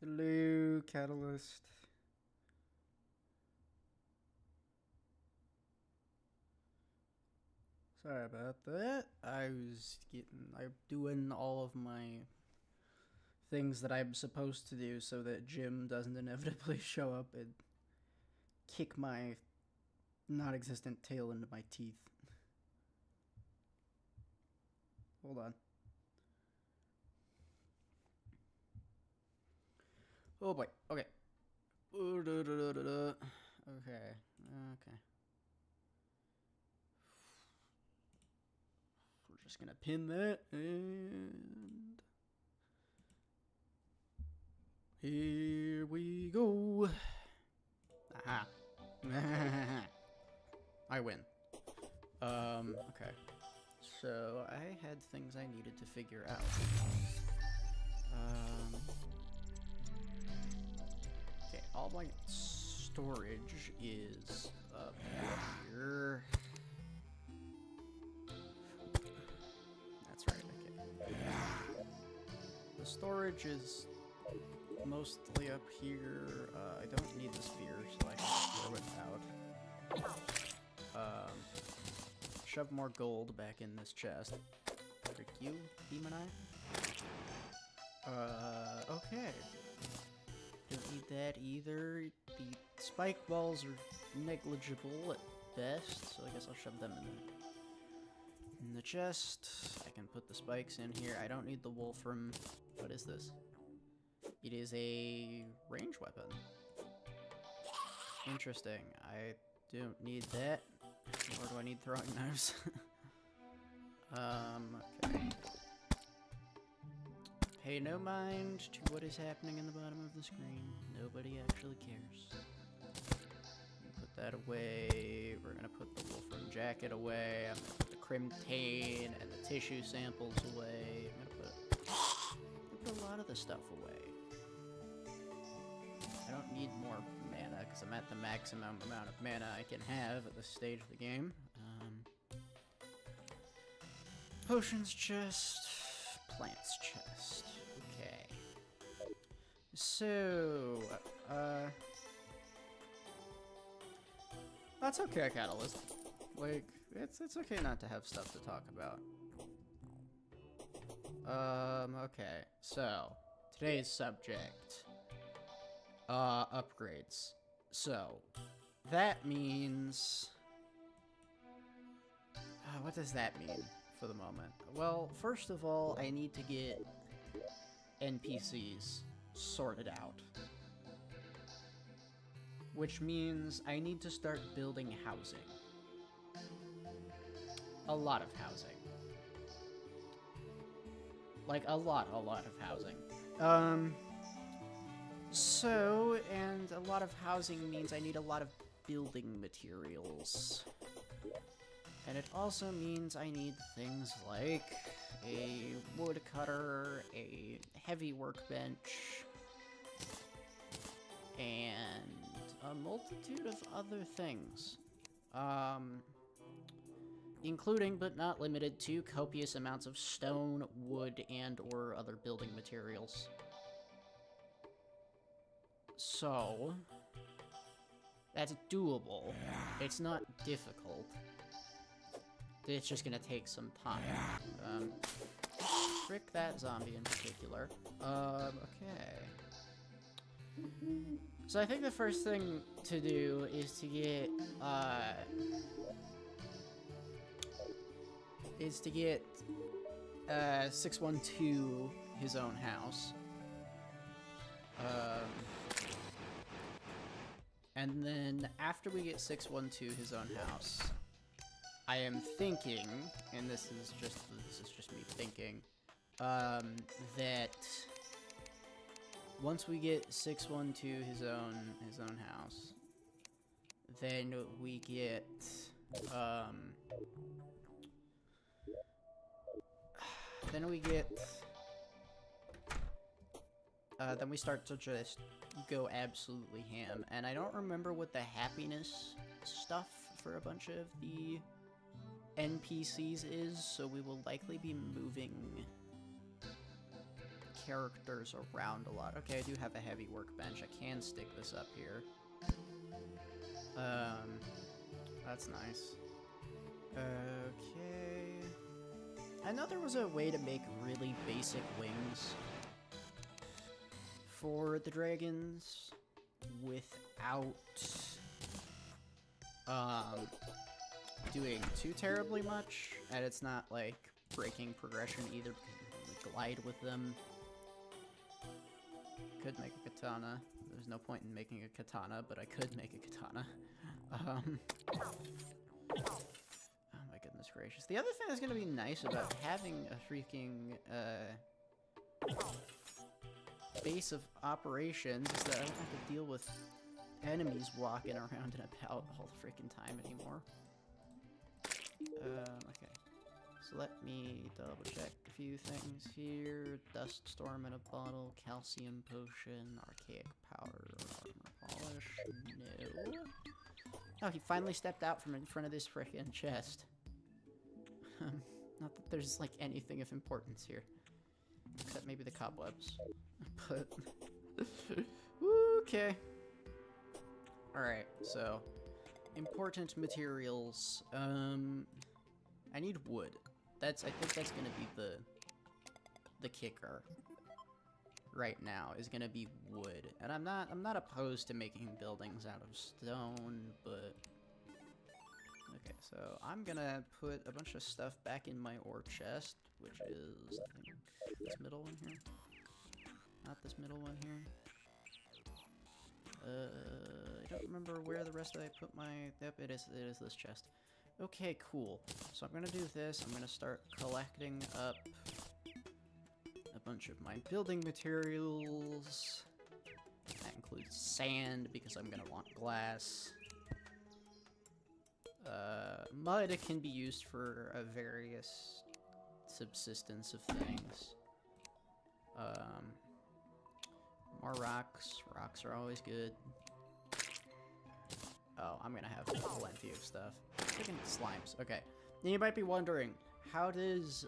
Hello, Catalyst. Sorry about that. I'm doing all of my things that I'm supposed to do so that Jim doesn't inevitably show up and kick my non-existent tail into my teeth. Hold on. Oh boy. Okay. Okay. Okay. We're just gonna pin that and here we go. Aha. I win. Okay. So I had things I needed to figure out. Okay, all my storage is up here. That's right, okay. The storage is mostly up here. I don't need the sphere, so I can throw it out. Shove more gold back in this chest. Frick you, Demonite. Okay. Don't need that either. The spike balls are negligible at best, so I guess I'll shove them in the chest. I can put the spikes in here. I don't need the Wolfram. What is this? It is a range weapon. Interesting. I don't need that. Nor do I need throwing knives. Okay. Pay no mind to what is happening in the bottom of the screen. Nobody actually cares. Put that away. We're gonna put the Wolfram jacket away. I'm gonna put the Crimtane and the tissue samples away. I'm gonna put a lot of the stuff away. I don't need more mana because I'm at the maximum amount of mana I can have at this stage of the game. Potions chest, plants chest. Okay. So, that's okay, Catalyst. Like, it's okay not to have stuff to talk about. Okay. So, today's subject. Upgrades. So, that means... what does that mean for the moment? Well, first of all, I need to get NPCs sorted out. Which means I need to start building housing. A lot of housing. Like, a lot of housing. So, and a lot of housing means I need a lot of building materials. And it also means I need things like a woodcutter, a heavy workbench, and a multitude of other things. Including, but not limited to, copious amounts of stone, wood, and or other building materials. So, that's doable. It's not difficult. It's just gonna take some time. Frick that zombie in particular. Okay. So I think the first thing to do is to get, 612 his own house. And then after we get 612 his own house, I am thinking, and this is just me thinking, that once we get 612 his own house, then we get then we start to just go absolutely ham. And I don't remember what the happiness stuff for a bunch of the NPCs is, so we will likely be moving characters around a lot. Okay, I do have a heavy workbench. I can stick this up here. That's nice. Okay. I know there was a way to make really basic wings for the dragons without doing too terribly much, and it's not like breaking progression either because you can glide with them. Could make a katana. There's no point in making a katana, but I could make a katana. Oh my goodness gracious. The other thing that's gonna be nice about having a freaking base of operations is that I don't have to deal with enemies walking around and about all the freaking time anymore. Okay. So let me double check a few things here. Dust storm in a bottle, calcium potion, archaic powder, armor polish. No. Oh, he finally stepped out from in front of this frickin' chest. Not that there's like anything of importance here. Except maybe the cobwebs. But okay. Alright, so important materials. I need wood. I think that's gonna be the kicker right now, is gonna be wood. And I'm not opposed to making buildings out of stone, but okay, so I'm gonna put a bunch of stuff back in my ore chest, which is I think this middle one here. Not this middle one here. I don't remember where the rest of I put my... Yep, it is this chest. Okay, cool. So I'm gonna do this. I'm gonna start collecting up a bunch of my building materials. That includes sand, because I'm gonna want glass. Mud can be used for various subsistence of things. More rocks. Rocks are always good. Oh, I'm gonna have plenty of stuff. Freaking slimes. Okay. Then you might be wondering, how does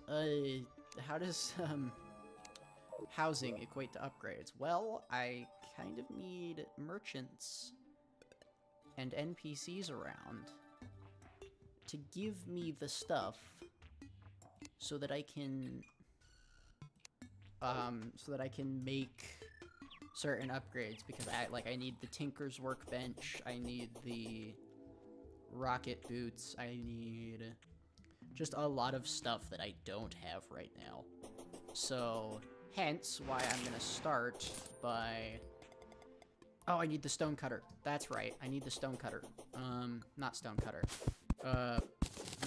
housing equate to upgrades? Well, I kind of need merchants and NPCs around to give me the stuff so that I can make certain upgrades, because I need the Tinker's Workbench, I need the rocket boots, I need just a lot of stuff that I don't have right now. So, hence why I'm gonna start by... Oh, I need the stone cutter. That's right, I need the stone cutter. Not stone cutter.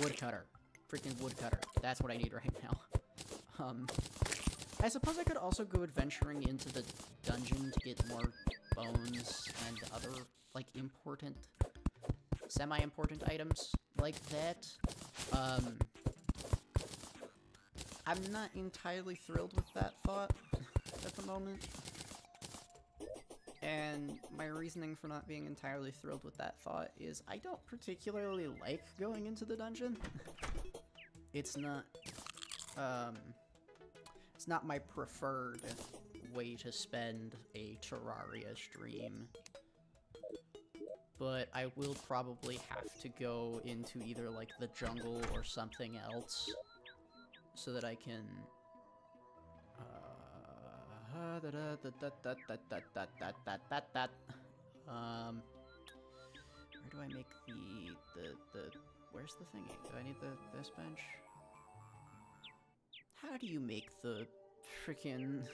Wood cutter. Freaking wood cutter. That's what I need right now. I suppose I could also go adventuring into the dungeon to get more bones and other, like, important, semi-important items like that. I'm not entirely thrilled with that thought at the moment. And my reasoning for not being entirely thrilled with that thought is I don't particularly like going into the dungeon. It's not my preferred way to spend a Terraria stream. But I will probably have to go into either, like, the jungle or something else so that I can... where do I make the where's the thingy? Do I need this bench? How do you make the freaking...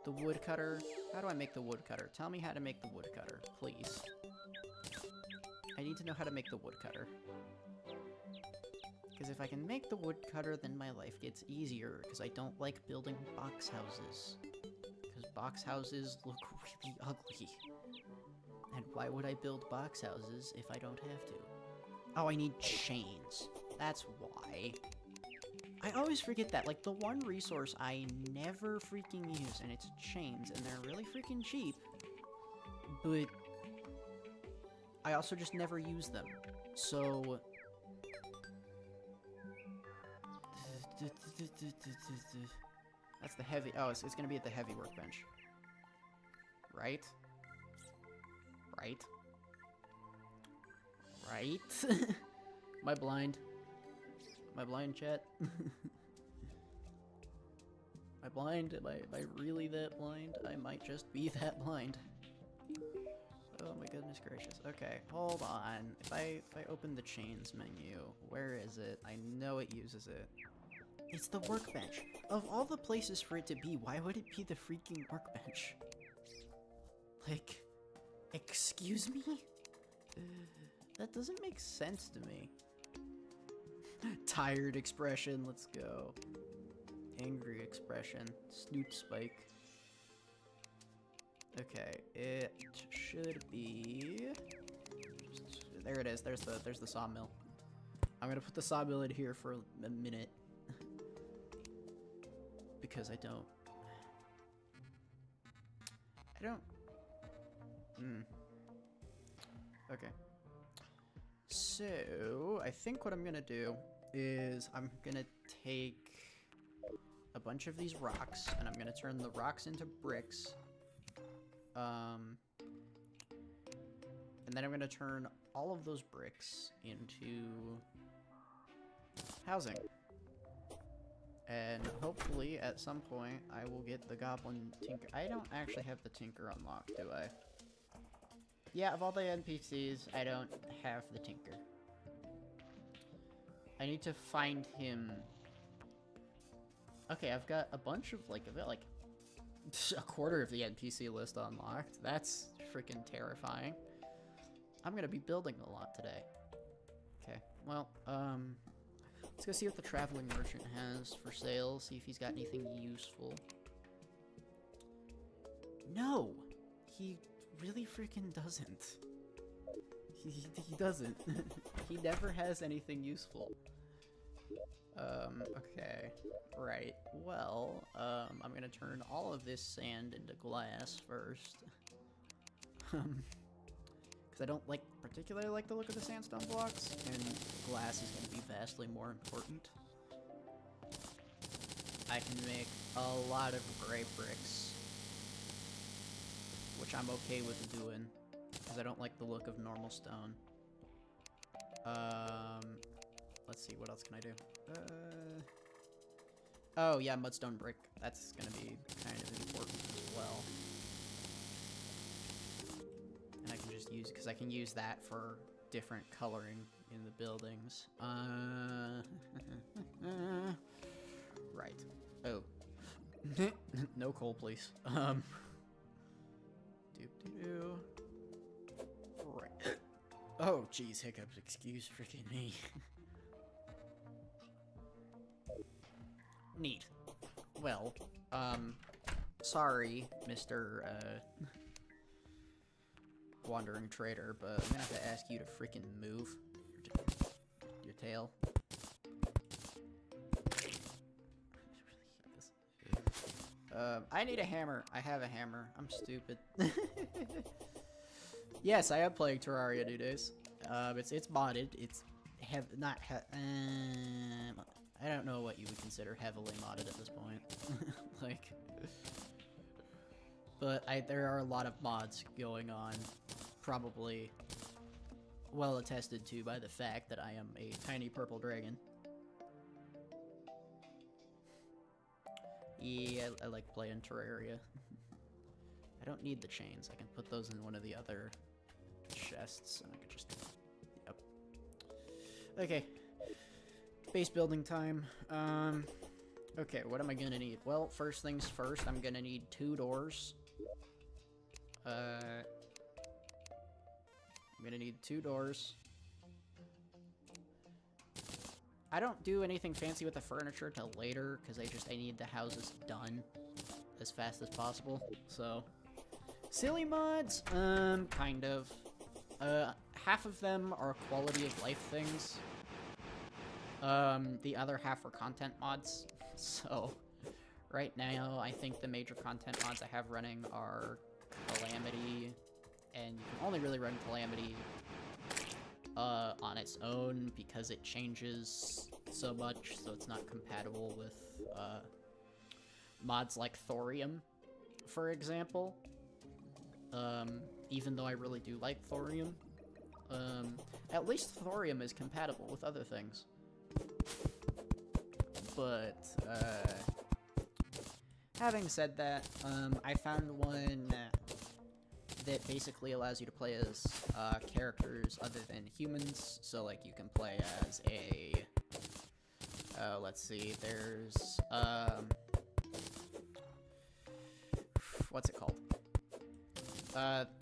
the woodcutter? How do I make the woodcutter? Tell me how to make the woodcutter, please. I need to know how to make the woodcutter. Because if I can make the woodcutter, then my life gets easier, because I don't like building box houses. Because box houses look really ugly. And why would I build box houses if I don't have to? Oh, I need chains. That's why. I always forget that. Like, the one resource I never freaking use, and it's chains, and they're really freaking cheap. But I also just never use them. So... That's the heavy... Oh, it's gonna be at the heavy workbench. Right? Right? Right? Am I blind? Am I blind, chat? Am I blind? Am I really that blind? I might just be that blind. Oh my goodness gracious. Okay, hold on. If I open the chains menu, where is it? I know it uses it. It's the workbench. Of all the places for it to be, why would it be the freaking workbench? Like, excuse me? That doesn't make sense to me. Tired expression, let's go. Angry expression. Snoot spike. Okay, it should be... There it is, there's the sawmill. I'm gonna put the sawmill in here for a minute. Because I don't... Okay. So, I think what I'm gonna do is I'm gonna take a bunch of these rocks, and I'm gonna turn the rocks into bricks. And then I'm gonna turn all of those bricks into housing. And hopefully, at some point, I will get the Goblin Tinker. I don't actually have the Tinker unlocked, do I? Yeah, of all the NPCs, I don't have the Tinker. I need to find him. Okay, I've got a bunch of, like, a quarter of the NPC list unlocked. That's freaking terrifying. I'm gonna be building a lot today. Okay, well, let's go see what the traveling merchant has for sale, see if he's got anything useful. No! He really freaking doesn't. He doesn't. He never has anything useful. Okay. Right. Well, I'm gonna turn all of this sand into glass first. Because I don't particularly like the look of the sandstone blocks, and glass is gonna be vastly more important. I can make a lot of gray bricks, which I'm okay with doing, because I don't like the look of normal stone. Let's see, what else can I do? Oh yeah, mudstone brick. That's gonna be kind of important as well. And I can just use, because I can use that for different coloring in the buildings. Right. Oh. No coal, please. Doop-doo-doo. Right. Oh, jeez, hiccups. Excuse freaking me. Neat. Well, sorry, Mr. Wandering Trader, but I'm gonna have to ask you to freaking move your tail. I need a hammer. I have a hammer. I'm stupid. Yes, I am playing Terraria nowadays. It's modded. It's I don't know what you would consider heavily modded at this point. Like, but there are a lot of mods going on, probably well attested to by the fact that I am a tiny purple dragon. Yeah, I like playing Terraria. I don't need the chains. I can put those in one of the other chests, and I could just... Yep. Okay. Base building time. Okay, what am I gonna need? Well, first things first, I'm gonna need 2 doors. I'm gonna need 2 doors. I don't do anything fancy with the furniture till later, because I need the houses done as fast as possible, so... Silly mods? Kind of. Half of them are quality of life things. The other half are content mods, so... Right now, I think the major content mods I have running are Calamity, and you can only really run Calamity on its own because it changes so much, so it's not compatible with mods like thorium, for example. Even though I really do like thorium. At least thorium is compatible with other things. But, having said that, I found one that basically allows you to play as characters other than humans. So, like, you can play as a... let's see, there's... what's it called?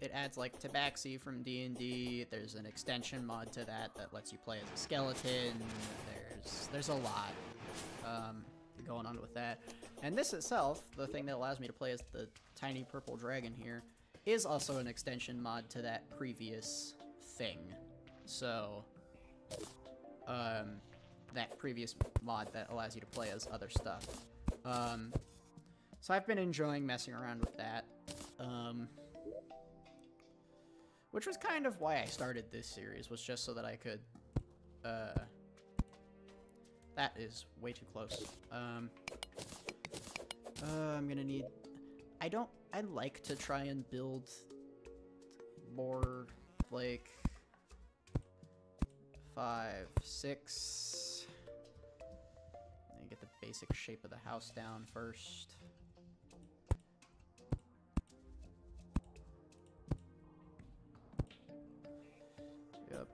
It adds, like, Tabaxi from D&D. There's an extension mod to that that lets you play as a skeleton. There's a lot going on with that. And this itself, the thing that allows me to play as the tiny purple dragon here, is also an extension mod to that previous thing. So, that previous mod that allows you to play as other stuff. So I've been enjoying messing around with that. Which was kind of why I started this series, was just so that I could, that is way too close. I'm gonna need... I like to try and build more, like, 5, 6... Let me get the basic shape of the house down first. Yep.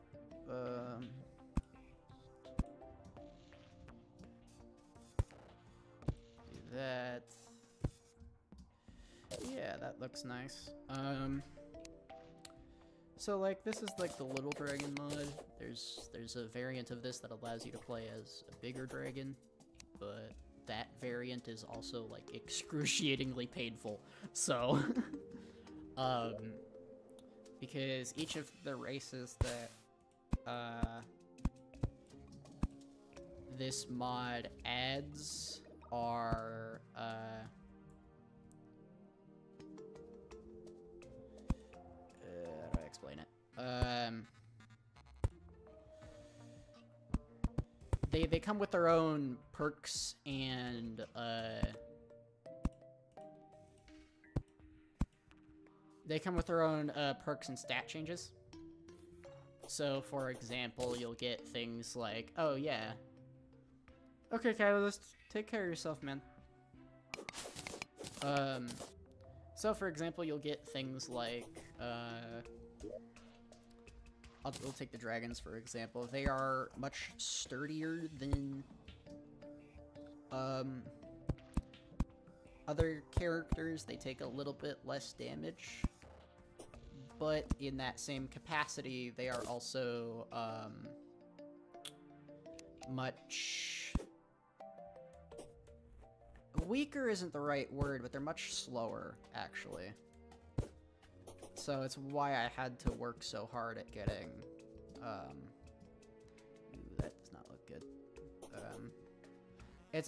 Do that. Yeah, that looks nice. So, like, this is, like, the little dragon mod. There's a variant of this that allows you to play as a bigger dragon, but that variant is also, like, excruciatingly painful. So, because each of the races that, this mod adds are, how do I explain it? They come with their own perks and, they come with their own, perks and stat changes. So, for example, you'll get things like, oh yeah. Okay, Catalyst, take care of yourself, man. So for example, you'll get things like, we'll take the dragons, for example. They are much sturdier than, other characters. They take a little bit less damage. But in that same capacity, they are also, much... Weaker isn't the right word, but they're much slower, actually. So it's why I had to work so hard at getting, ooh, that does not look good.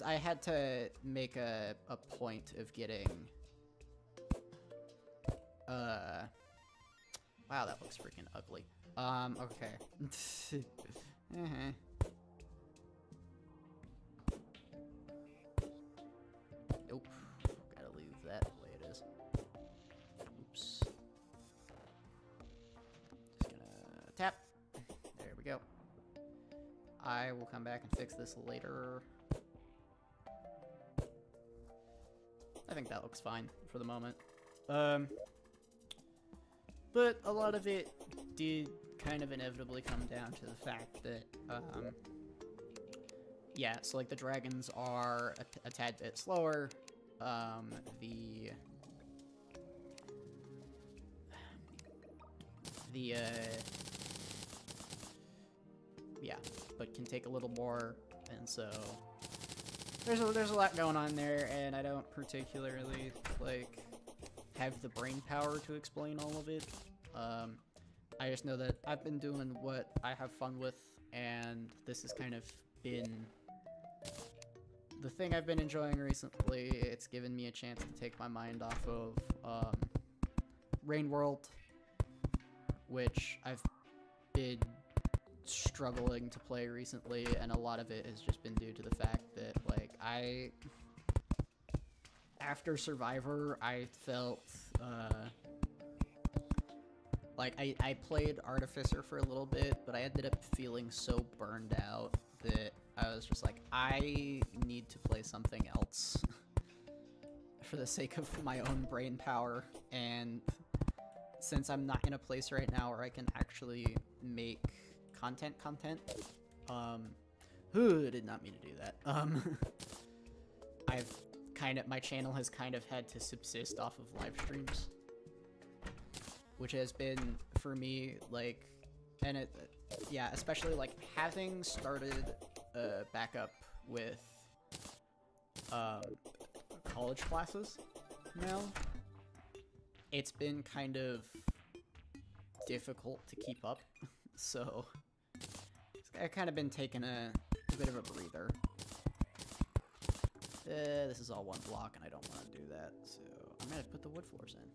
I had to make a point of getting, wow, that looks freaking ugly. Okay. Nope. Gotta leave that the way it is. Oops. Just gonna tap. There we go. I will come back and fix this later. I think that looks fine for the moment. But a lot of it did kind of inevitably come down to the fact that, yeah, so like the dragons are a tad bit slower. Yeah, but can take a little more, and so there's a lot going on there, and I don't particularly like have the brain power to explain all of it. I just know that I've been doing what I have fun with, and this has kind of been the thing I've been enjoying recently. It's given me a chance to take my mind off of Rain World, which I've been struggling to play recently, and a lot of it has just been due to the fact that, like, after Survivor, I felt, like, I played Artificer for a little bit, but I ended up feeling so burned out that I was just like, I need to play something else for the sake of my own brain power, and since I'm not in a place right now where I can actually make content, I did not mean to do that. My channel has kind of had to subsist off of live streams, which has been, for me, like, and yeah, especially, like, having started back up with college classes now, it's been kind of difficult to keep up, so I've kind of been taking a bit of a breather. This is all one block, and I don't want to do that, so I'm gonna put the wood floors in.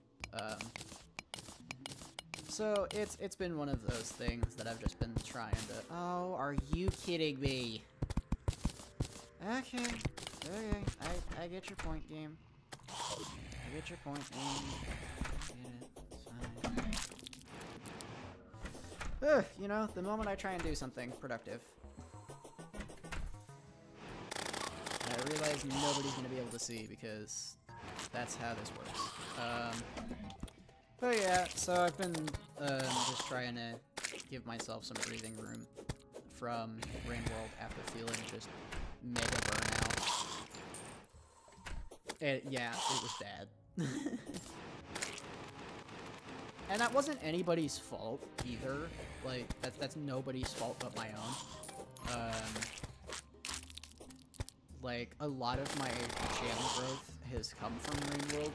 So it's been one of those things that I've just been trying to. Oh, are you kidding me? Okay, I get your point, game. I get your point, game. I get it. It's fine. Ugh, you know, the moment I try and do something productive, I realize nobody's gonna be able to see because that's how this works. But yeah, so I've been just trying to give myself some breathing room from Rain World after feeling just mega burnout. Yeah, it was bad. And that wasn't anybody's fault either. Like, that's nobody's fault but my own. Like, a lot of my channel growth has come from Rain World.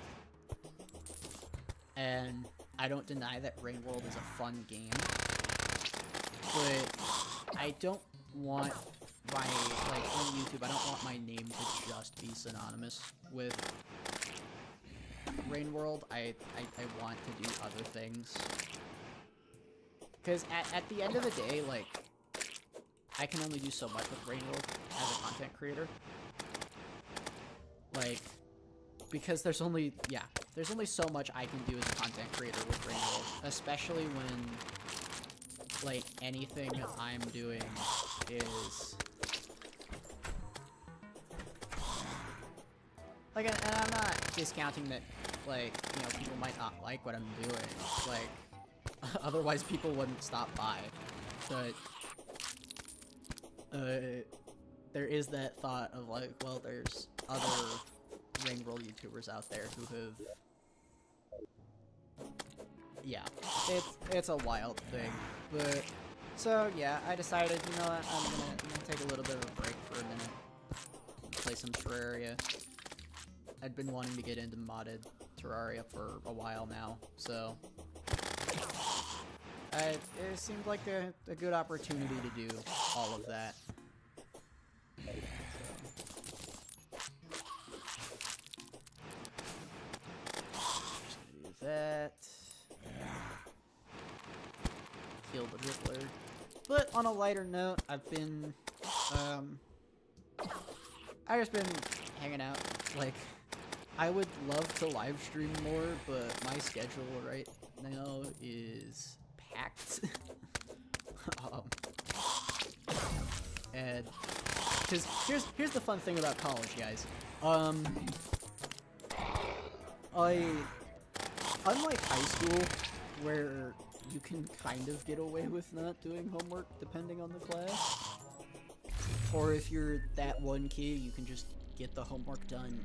And I don't deny that Rain World is a fun game. But I don't want my, like, on YouTube, I don't want my name to just be synonymous with Rain World. I want to do other things. Because at the end of the day, like, I can only do so much with Rain World as a content creator. Like, because there's only so much I can do as a content creator with Rain World. Especially when, like, anything I'm doing is... Like, and I'm not discounting that, like, you know, people might not like what I'm doing. Like, otherwise people wouldn't stop by. But, there is that thought of, like, well, there's other Rain World YouTubers out there who have... Yeah, it's a wild thing. But, so, yeah, I decided, you know what, I'm gonna take a little bit of a break for a minute. Play some Terraria. I'd been wanting to get into modded Terraria for a while now, so it seemed like a good opportunity to do all of that. Just gonna do that. Kill the Dribbler. But on a lighter note, I've been, I just been hanging out. Like, I would love to live stream more, but my schedule right now is packed. And because here's the fun thing about college, guys. Unlike high school, where you can kind of get away with not doing homework depending on the class, or if you're that one kid, you can just get the homework done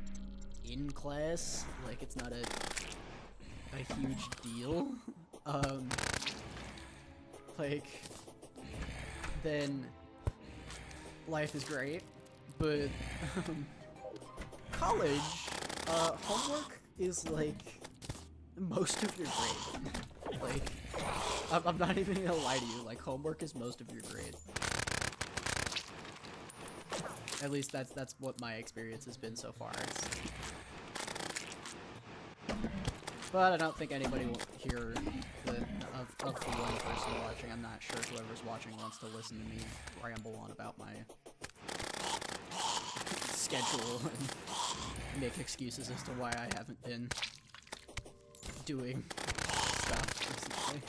in class, like it's not a huge deal. Like, then life is great, but college, homework is like most of your grade. Like, I'm not even gonna lie to you, like, homework is most of your grade. At least that's what my experience has been so far. But I don't think anybody will hear of the one person watching. I'm not sure whoever's watching wants to listen to me ramble on about my schedule and make excuses as to why I haven't been doing stuff recently.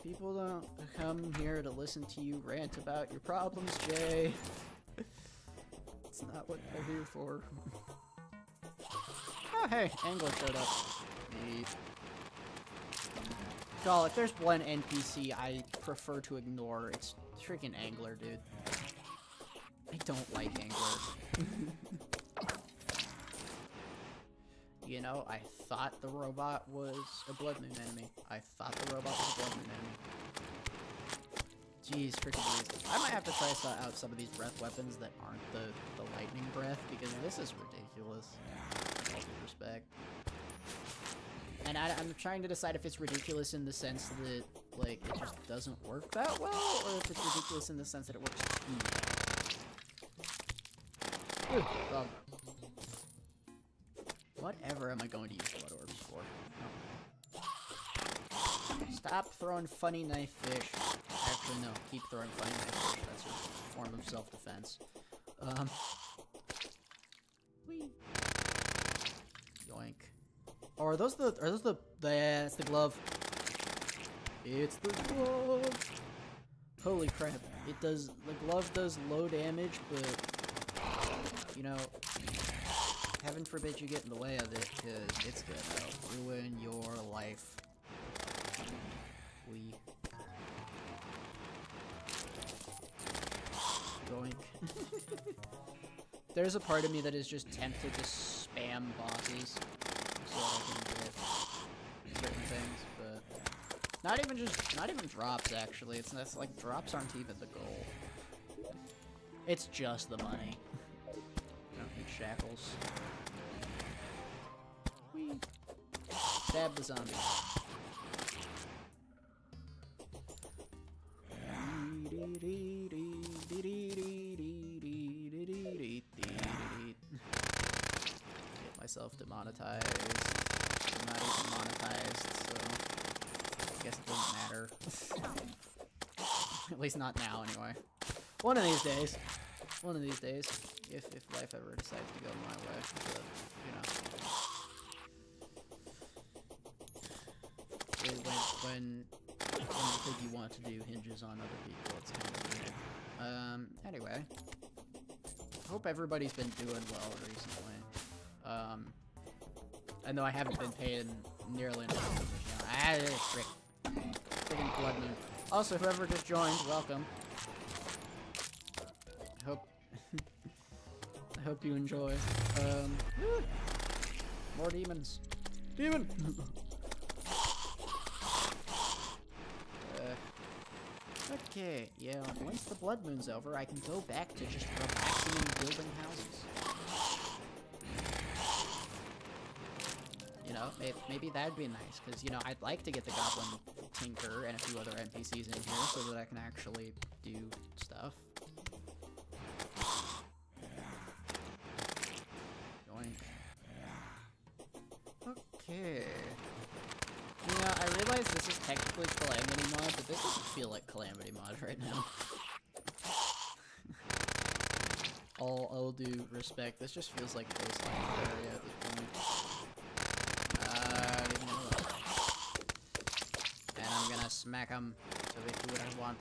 People don't come here to listen to you rant about your problems, Jay. It's not what they're here for. Oh, hey, Angler showed up. Neat. Call, if there's one NPC I prefer to ignore, it's freaking Angler, dude. I don't like Angler. You know, I thought the robot was a Blood Moon enemy. I thought the robot was a Blood Moon enemy. Jeez, freaking Jesus. I might have to try out some of these breath weapons that aren't the lightning breath, because this is ridiculous. With all due respect. And I'm trying to decide if it's ridiculous in the sense that, like, it just doesn't work that well, or if it's ridiculous in the sense that it works too well. Dog. Whatever am I going to use blood orbs for? Oh. Stop throwing funny knife fish. Actually, no. Keep throwing funny knife fish. That's a form of self-defense. Whee. Yoink. Oh, are those the, yeah, it's the glove. It's the glove. Holy crap. It does, the glove does low damage, but, you know, heaven forbid you get in the way of it, because it's gonna ruin your life. We. Yoink. There's a part of me that is just tempted to spam bosses so I can get certain things, but not even drops actually. It's like drops aren't even the goal. It's just the money. I don't need shackles. Whee. Stab the zombie. Get myself demonetized. I'm not even monetized, so I guess it doesn't matter. At least not now, anyway. One of these days. One of these days. If life ever decides to go my way, but, you know. When the thing you want to do hinges on other people, it's kind of weird. Anyway. Hope everybody's been doing well recently. I know I haven't been paying nearly enough. Friggin' Blood Moon. Also, whoever just joined, welcome. I hope you enjoy. More demons. Demon! Okay, yeah, once the Blood Moon's over, I can go back to just relaxing and building houses. You know, maybe that'd be nice, because, you know, I'd like to get the Goblin Tinker and a few other NPCs in here so that I can actually do stuff. Okay. Yeah, I realize this is technically Calamity Mod, but this doesn't feel like Calamity Mod right now. All due respect, this just feels like baseline Terraria at this point. And I'm gonna smack them so they do what I want.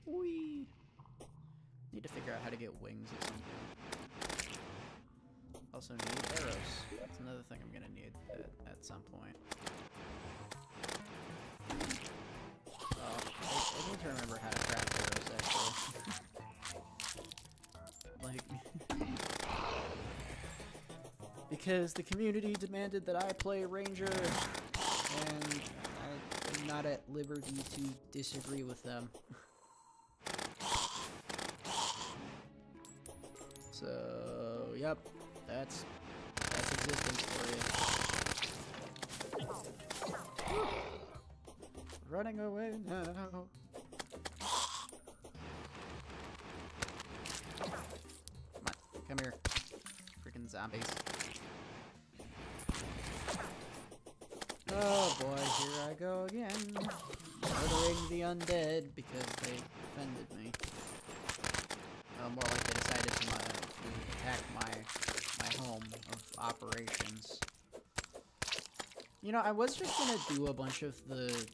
Whee! Need to figure out how to get wings at some point. Also need arrows. That's another thing I'm gonna need at some point. Oh, I need to remember how to craft arrows, actually. Like, because the community demanded that I play Ranger, and I'm not at liberty to disagree with them. So, yep. That's existence for you. Running away now. Come here. Freaking zombies. Oh boy, here I go again. Murdering the undead because they offended me. More like they decided back my home of operations. You know, I was just gonna do a bunch of the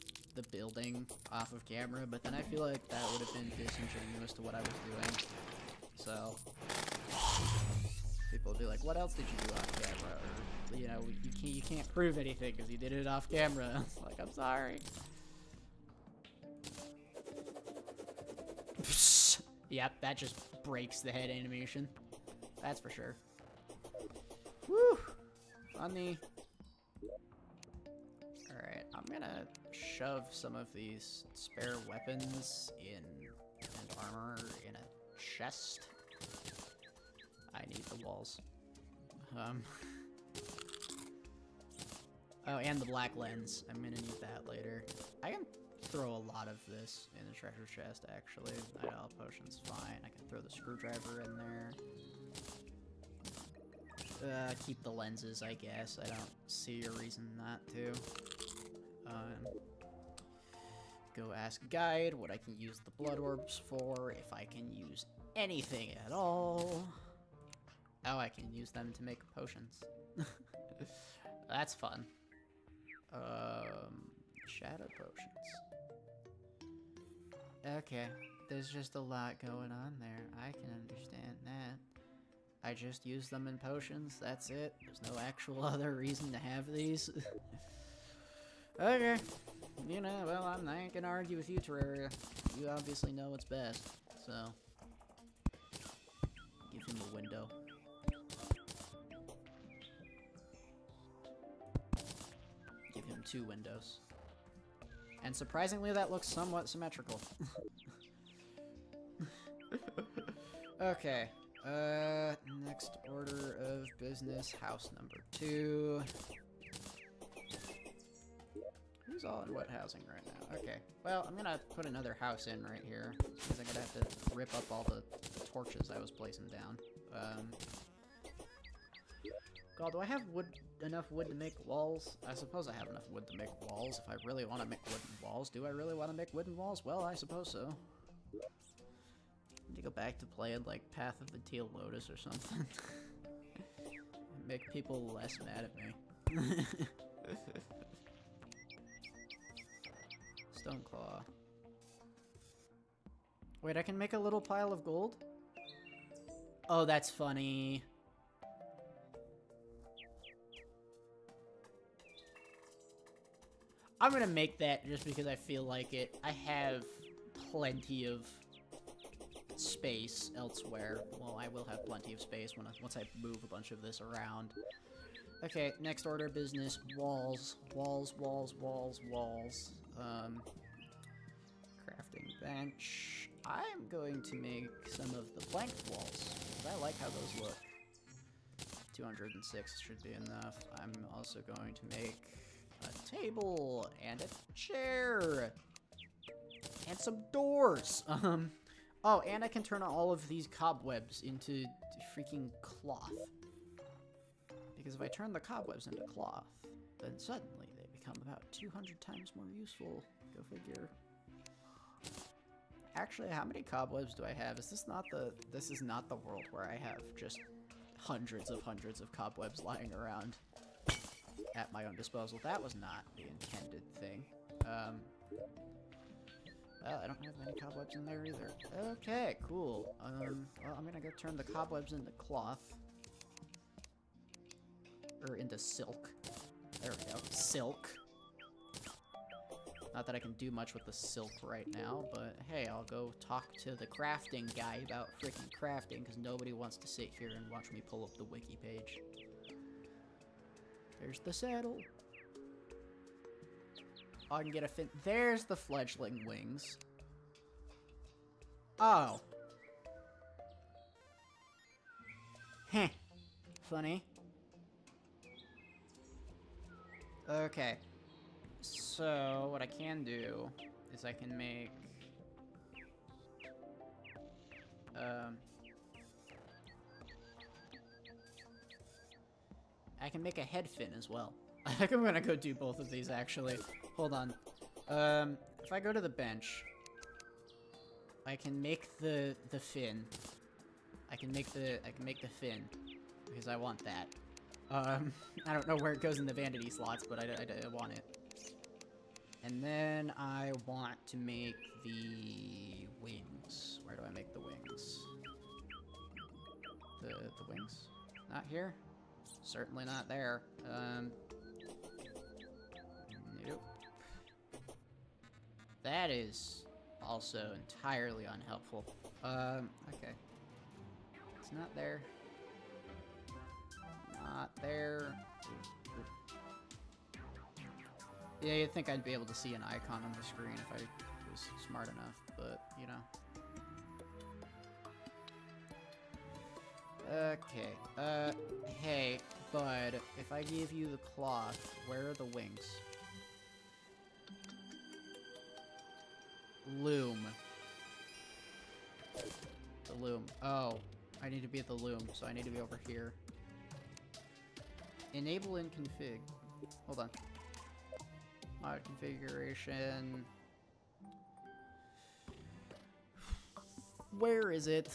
building off of camera, but then I feel like that would have been disingenuous to what I was doing. So people would be like, "What else did you do off camera?" Or, you know, you can't prove anything because you did it off camera. It's like, I'm sorry. Yep, that just breaks the head animation. That's for sure. Woo! Funny. Alright, I'm gonna shove some of these spare weapons and armor in a chest. I need the walls. Oh, and the black lens. I'm gonna need that later. I can throw a lot of this in the treasure chest, actually. Night Owl Potion's fine. I can throw the screwdriver in there. Keep the lenses, I guess. I don't see a reason not to. Go ask Guide what I can use the blood orbs for, if I can use anything at all. Oh, I can use them to make potions. That's fun. Shadow potions. Okay, there's just a lot going on there. I can understand that. I just use them in potions, that's it. There's no actual other reason to have these. Okay. You know, well, I'm not gonna argue with you, Terraria. You obviously know what's best, so... Give him a window. Give him 2 windows. And surprisingly, that looks somewhat symmetrical. Okay. Next order of business, house number 2. Who's all in what housing right now? Okay. Well, I'm gonna put another house in right here. Because I'm gonna have to rip up all the torches I was placing down. God, do I have enough wood to make walls? I suppose I have enough wood to make walls if I really want to make wooden walls. Do I really want to make wooden walls? Well, I suppose so. Need to go back to playing, like, Path of the Teal Lotus or something. Make people less mad at me. Stone Claw. Wait, I can make a little pile of gold? Oh, that's funny. I'm gonna make that just because I feel like it. I have plenty of space elsewhere. Well, I will have plenty of space once I move a bunch of this around. Okay, next order of business. Walls. Walls, walls, walls, walls. Crafting bench. I'm going to make some of the planked walls, because I like how those look. 206 should be enough. I'm also going to make a table and a chair and some doors. Oh, and I can turn all of these cobwebs into freaking cloth. Because if I turn the cobwebs into cloth, then suddenly they become about 200 times more useful. Go figure. Actually, how many cobwebs do I have? This is not the world where I have just hundreds of cobwebs lying around at my own disposal. That was not the intended thing. Well, I don't have many cobwebs in there either. Okay, cool. Well, I'm gonna go turn the cobwebs into cloth. Or into silk. There we go. Silk. Not that I can do much with the silk right now, but hey, I'll go talk to the crafting guy about freaking crafting, because nobody wants to sit here and watch me pull up the wiki page. There's the saddle. Oh, I can get a fin. There's the fledgling wings. Oh. Heh. Funny. Okay. So, what I can do is I can make... I can make a head fin as well. I think I'm gonna go do both of these, actually. Hold on. If I go to the bench, I can make the fin. I can make the fin because I want that. I don't know where it goes in the vanity slots, but I want it. And then I want to make the wings. Where do I make the wings? The wings? Not here? Certainly not there. Nope. That is also entirely unhelpful. Okay. It's not there. Not there. Yeah, you'd think I'd be able to see an icon on the screen if I was smart enough, but, you know. Okay, hey, bud, if I give you the cloth, where are the wings? Loom. The loom. Oh, I need to be at the loom, so I need to be over here. Enable and config. Hold on. Mod configuration. Where is it?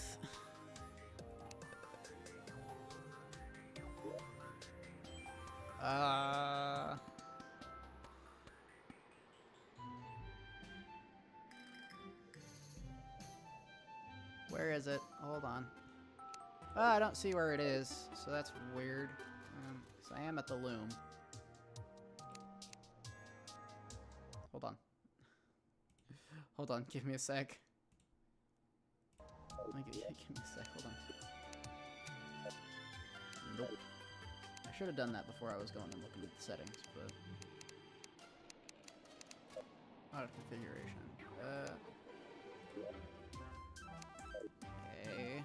Where is it? Hold on. Oh, I don't see where it is, so that's weird. 'Cause I am at the loom. Hold on. Hold on, give me a sec. Give me a sec, hold on. Nope. I should have done that before I was going and looking at the settings, but... Auto configuration. Okay.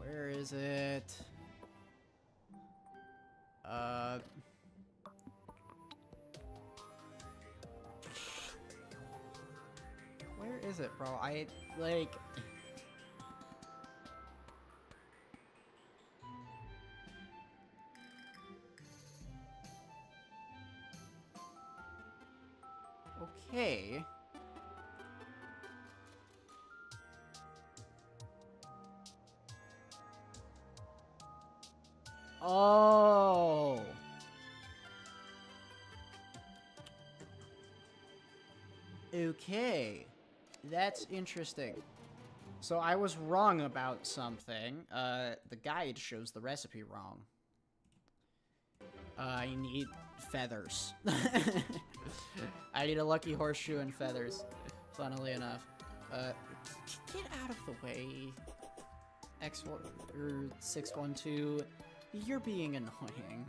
Where is it? Where is it, bro? I, like... Okay. Oh. Okay. That's interesting. So I was wrong about something. The guide shows the recipe wrong. I need feathers. I need a lucky horseshoe and feathers, funnily enough. Get out of the way. X1 or 612. You're being annoying.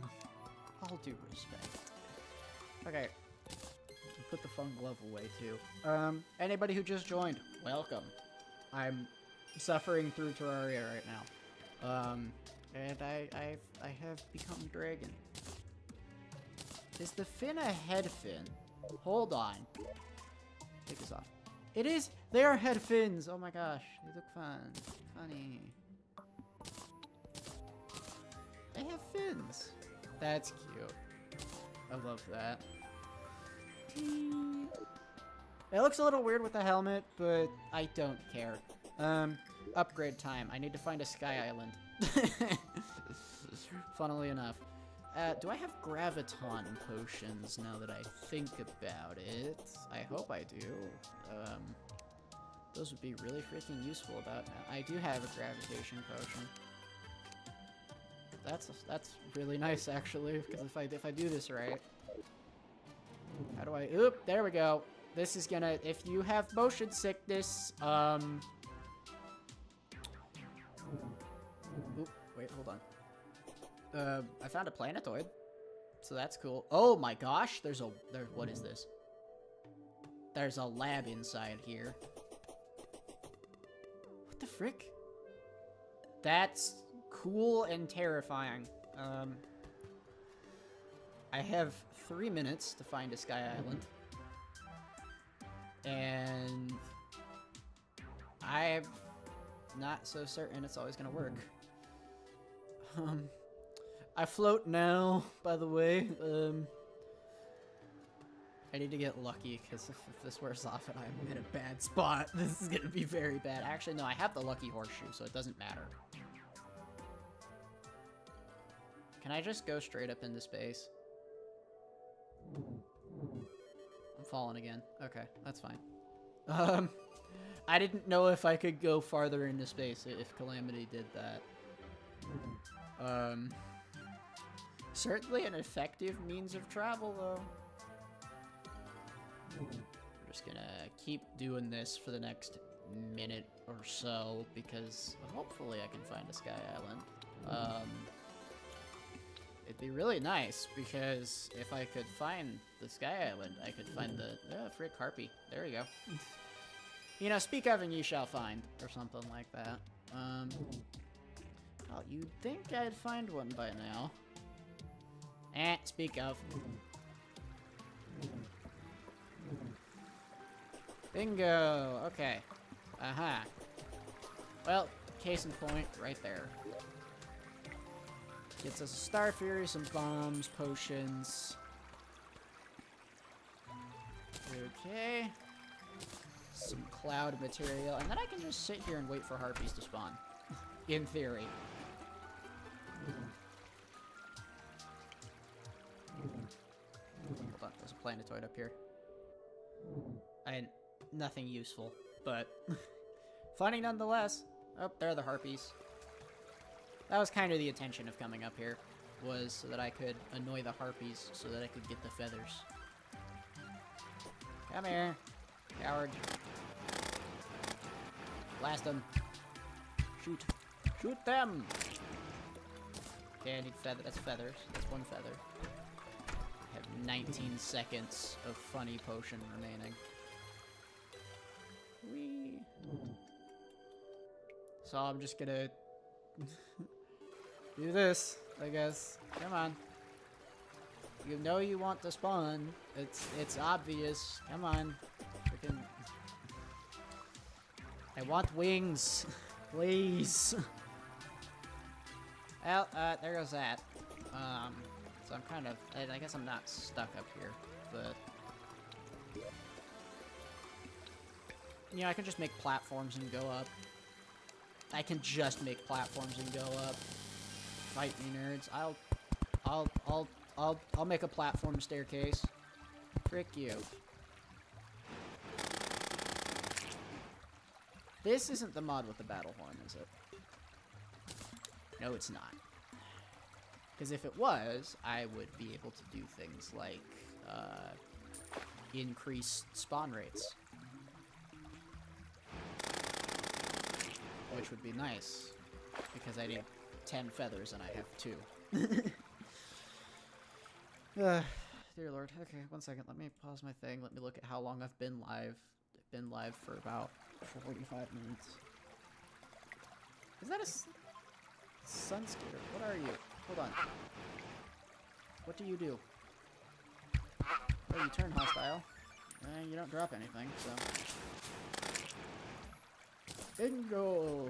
All due respect. Okay. Put the fun glove away too. Anybody who just joined, welcome. I'm suffering through Terraria right now. And I have become a dragon. Is the fin a head fin? Hold on. Take this off. It is! They are head fins! Oh my gosh. They look fun. Funny. They have fins. That's cute. I love that. It looks a little weird with the helmet, but I don't care. Upgrade time. I need to find a sky island. Funnily enough. Do I have graviton potions now that I think about it? I hope I do. Those would be really freaking useful about now. I do have a gravitation potion. That's really nice actually, because if I do this right. How do I oop, there we go. This is gonna, if you have motion sickness, oop, wait, hold on. I found a planetoid, so that's cool. Oh my gosh, what is this? There's a lab inside here. the frick? That's cool and terrifying. I have 3 minutes to find a sky island. And I'm not so certain it's always gonna work. I float now, by the way. I need to get lucky, because if this wears off and I'm in a bad spot, this is gonna be very bad. Actually, no, I have the lucky horseshoe, so it doesn't matter. Can I just go straight up into space? I'm falling again. Okay, that's fine. I didn't know if I could go farther into space if Calamity did that. Certainly an effective means of travel, though. We're just gonna keep doing this for the next minute or so, because hopefully I can find a sky island. It'd be really nice, because if I could find the sky island, I could find the... frick, harpy. There you go. You know, speak of and you shall find, or something like that. Oh, you'd think I'd find one by now. Speak of. Bingo! Okay. Aha. Well, case in point, right there. Gets us a Star Fury, some bombs, potions. Okay. Some cloud material, and then I can just sit here and wait for harpies to spawn. In theory. Hold on, there's a planetoid up here. Nothing useful, but funny nonetheless. Oh, there are the harpies. That was kind of the intention of coming up here, was so that I could annoy the harpies so that I could get the feathers. Come here, coward. Blast them. Shoot. Shoot them! Okay, I need feather. That's feathers. That's one feather. I have 19 seconds of funny potion remaining. Whee! So I'm just gonna do this, I guess. Come on. You know you want to spawn. It's obvious. Come on. Freaking... I want wings. Please. Well, there goes that. So I'm kind of... I guess I'm not stuck up here, but... You know, I can just make platforms and go up. I can just make platforms and go up. Fight me, nerds. I'll make a platform staircase. Frick you. This isn't the mod with the battle horn, is it? No, it's not. Because if it was, I would be able to do things like increase spawn rates. Which would be nice, because I need 10 feathers and I have 2. Dear Lord. Okay, 1 second. Let me pause my thing. Let me look at how long I've been live. I've been live for about 45 minutes. Is that a sun scooter? What are you? Hold on. What do you do? Oh, you turn hostile. You don't drop anything, so... Bingo!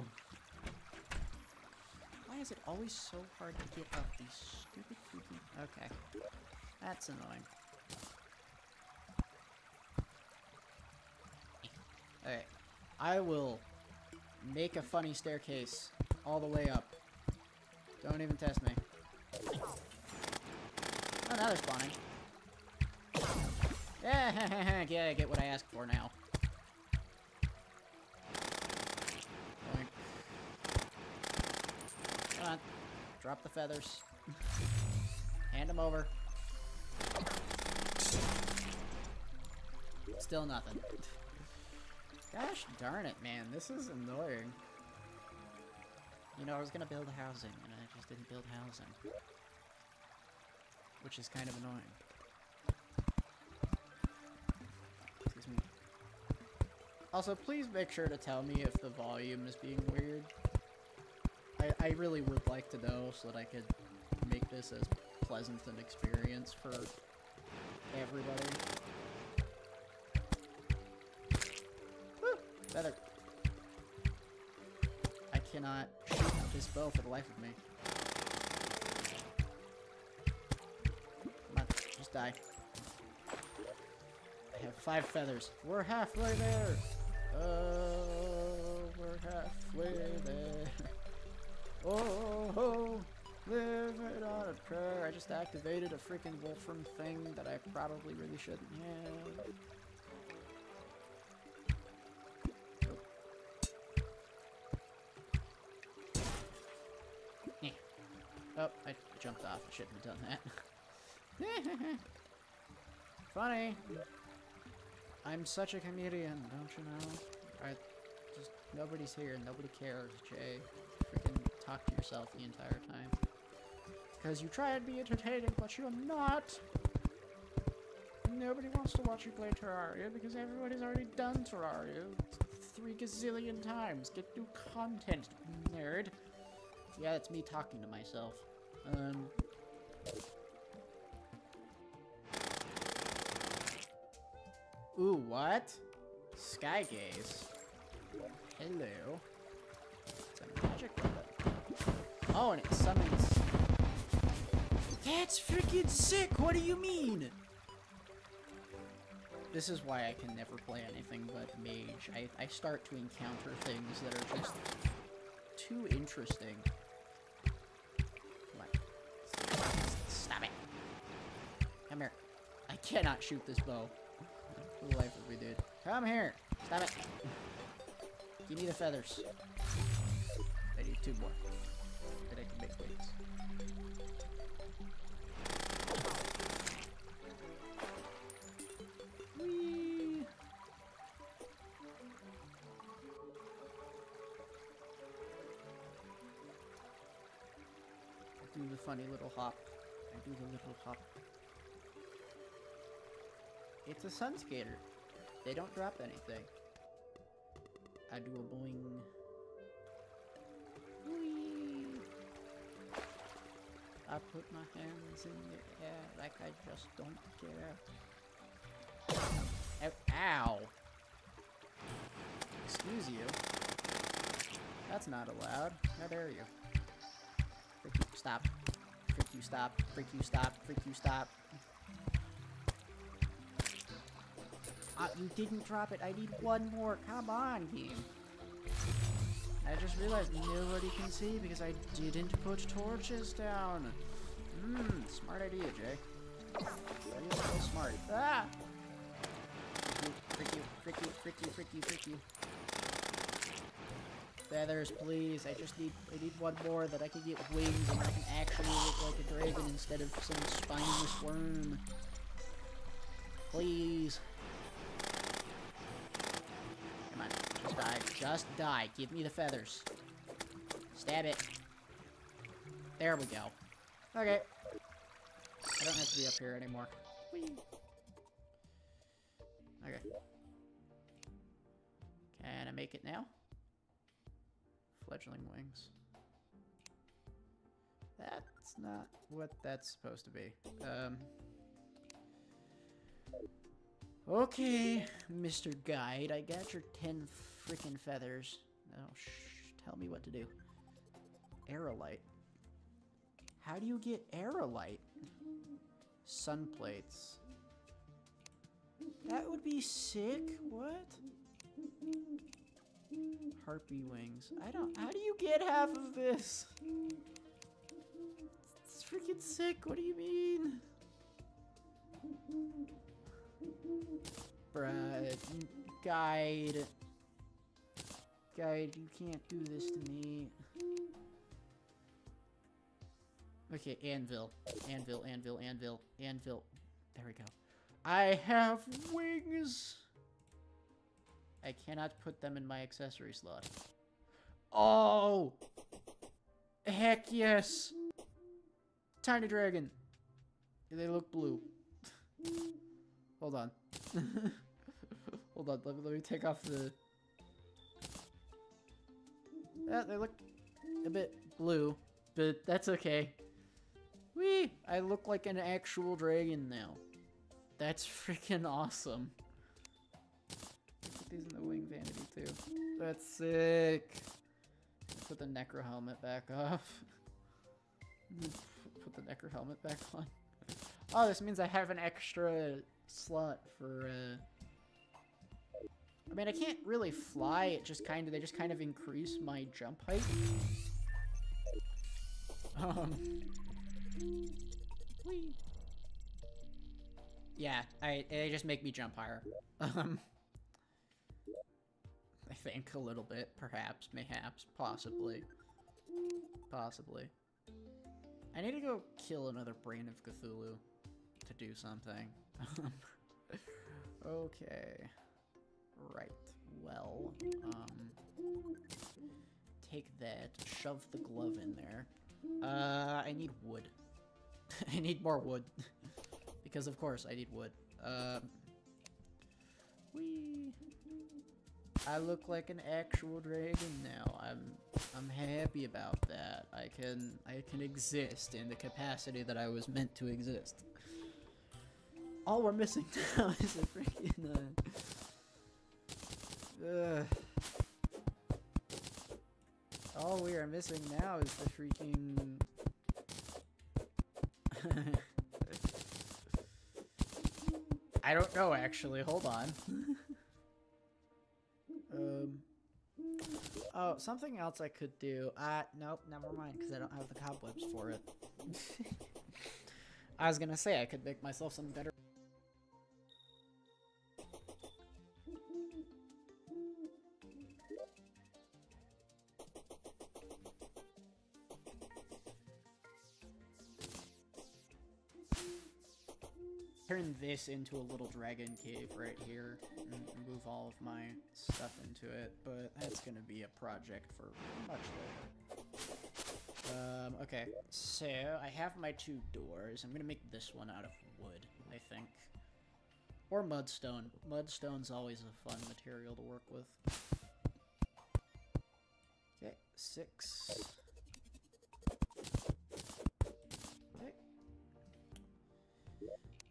Why is it always so hard to get up these stupid freaking... Okay. That's annoying. Alright. I will make a funny staircase all the way up. Don't even test me. Oh, now they're spawning. Yeah, yeah, I get what I asked for now. Come on. Drop the feathers. Hand them over. Still nothing. Gosh darn it, man. This is annoying. You know, I was gonna build housing, and I just didn't build housing. Which is kind of annoying. Excuse me. Also, please make sure to tell me if the volume is being weird. I really would like to know so that I could make this as pleasant an experience for everybody. Woo! Feather. I cannot shoot this bow for the life of me. Come on, just die. I have 5 feathers. We're halfway there! Oh, we're halfway there. Oh, living on a prayer. I just activated a freaking Wolfram thing that I probably really shouldn't have. Oh. Oh, I jumped off. I shouldn't have done that. Funny. I'm such a comedian, don't you know? Nobody's here. Nobody cares, Jay. Freaking talk to yourself the entire time. Because you try and be entertaining, but you're not. Nobody wants to watch you play Terraria because everybody's already done Terraria 3 gazillion times. Get new content, nerd. Yeah, that's me talking to myself. Ooh, what? Sky gaze. Hello. It's a magic weapon. Oh, and it summons. That's freaking sick! What do you mean? This is why I can never play anything but mage. I start to encounter things that are just too interesting. Come on. Stop it. Come here. I cannot shoot this bow. For the life of me, dude. Come here. Stop it. Give me the feathers. I need 2 more. Then I can make wings. Whee! I do the funny little hop. I do the little hop. It's a sun skater. They don't drop anything. I do a boing. Whee! I put my hands in the air like I just don't care. Ow! Excuse you. That's not allowed. How dare you? Freak you, stop. Freak you, stop. Freak you, stop. Freak you, stop. You didn't drop it. I need 1 more. Come on, game. I just realized nobody can see because I didn't put torches down. Smart idea, Jay. You're so smart. Ah! Frick you, frick you, frick you, frick you, frick you. Feathers, please. I need 1 more that I can get wings and I can actually look like a dragon instead of some spineless worm. Please. Come on, just die. Just die. Give me the feathers. Stab it. There we go. Okay. I don't have to be up here anymore. Whee. Okay. Can I make it now? Fledgling wings. That's not what that's supposed to be. Okay, Mr. Guide, I got your 10 freaking feathers. Now, tell me what to do. Aerolite. How do you get aerolite? Sun plates. That would be sick. What? Harpy wings. How do you get half of this? It's freaking sick. What do you mean? Bruh, guide. Guide, you can't do this to me. Okay, anvil. Anvil, anvil, anvil, anvil. There we go. I have wings! I cannot put them in my accessory slot. Oh! Heck yes! Tiny dragon. They look blue. Hold on. Hold on, let me take off the... Yeah, they look a bit blue, but that's okay. Whee! I look like an actual dragon now. That's freaking awesome. Put these in the wing vanity too. That's sick. Put the Necro helmet back off. Put the Necro helmet back on. Oh, this means I have an extra slot for, I mean, I can't really fly, they just kind of increase my jump height. Whee. Yeah, they just make me jump higher. I think a little bit, perhaps, mayhaps, possibly. Possibly. I need to go kill another Brain of Cthulhu to do something. Okay. Right. Well, take that, shove the glove in there. I need wood. I need more wood. Because of course I need wood. Whee! I look like an actual dragon now. I'm happy about that. I can exist in the capacity that I was meant to exist. All we're missing now is a freaking all we are missing now is the freaking I don't know actually, hold on. Oh, something else I could do. Nope, never mind, because I don't have the cobwebs for it. I was gonna say I could make myself some better. Turn this into a little dragon cave right here and move all of my stuff into it, but that's gonna be a project for much later. Okay, so I have my two doors. I'm gonna make this one out of wood, I think. Or mudstone. Mudstone's always a fun material to work with. Okay, 6. Okay.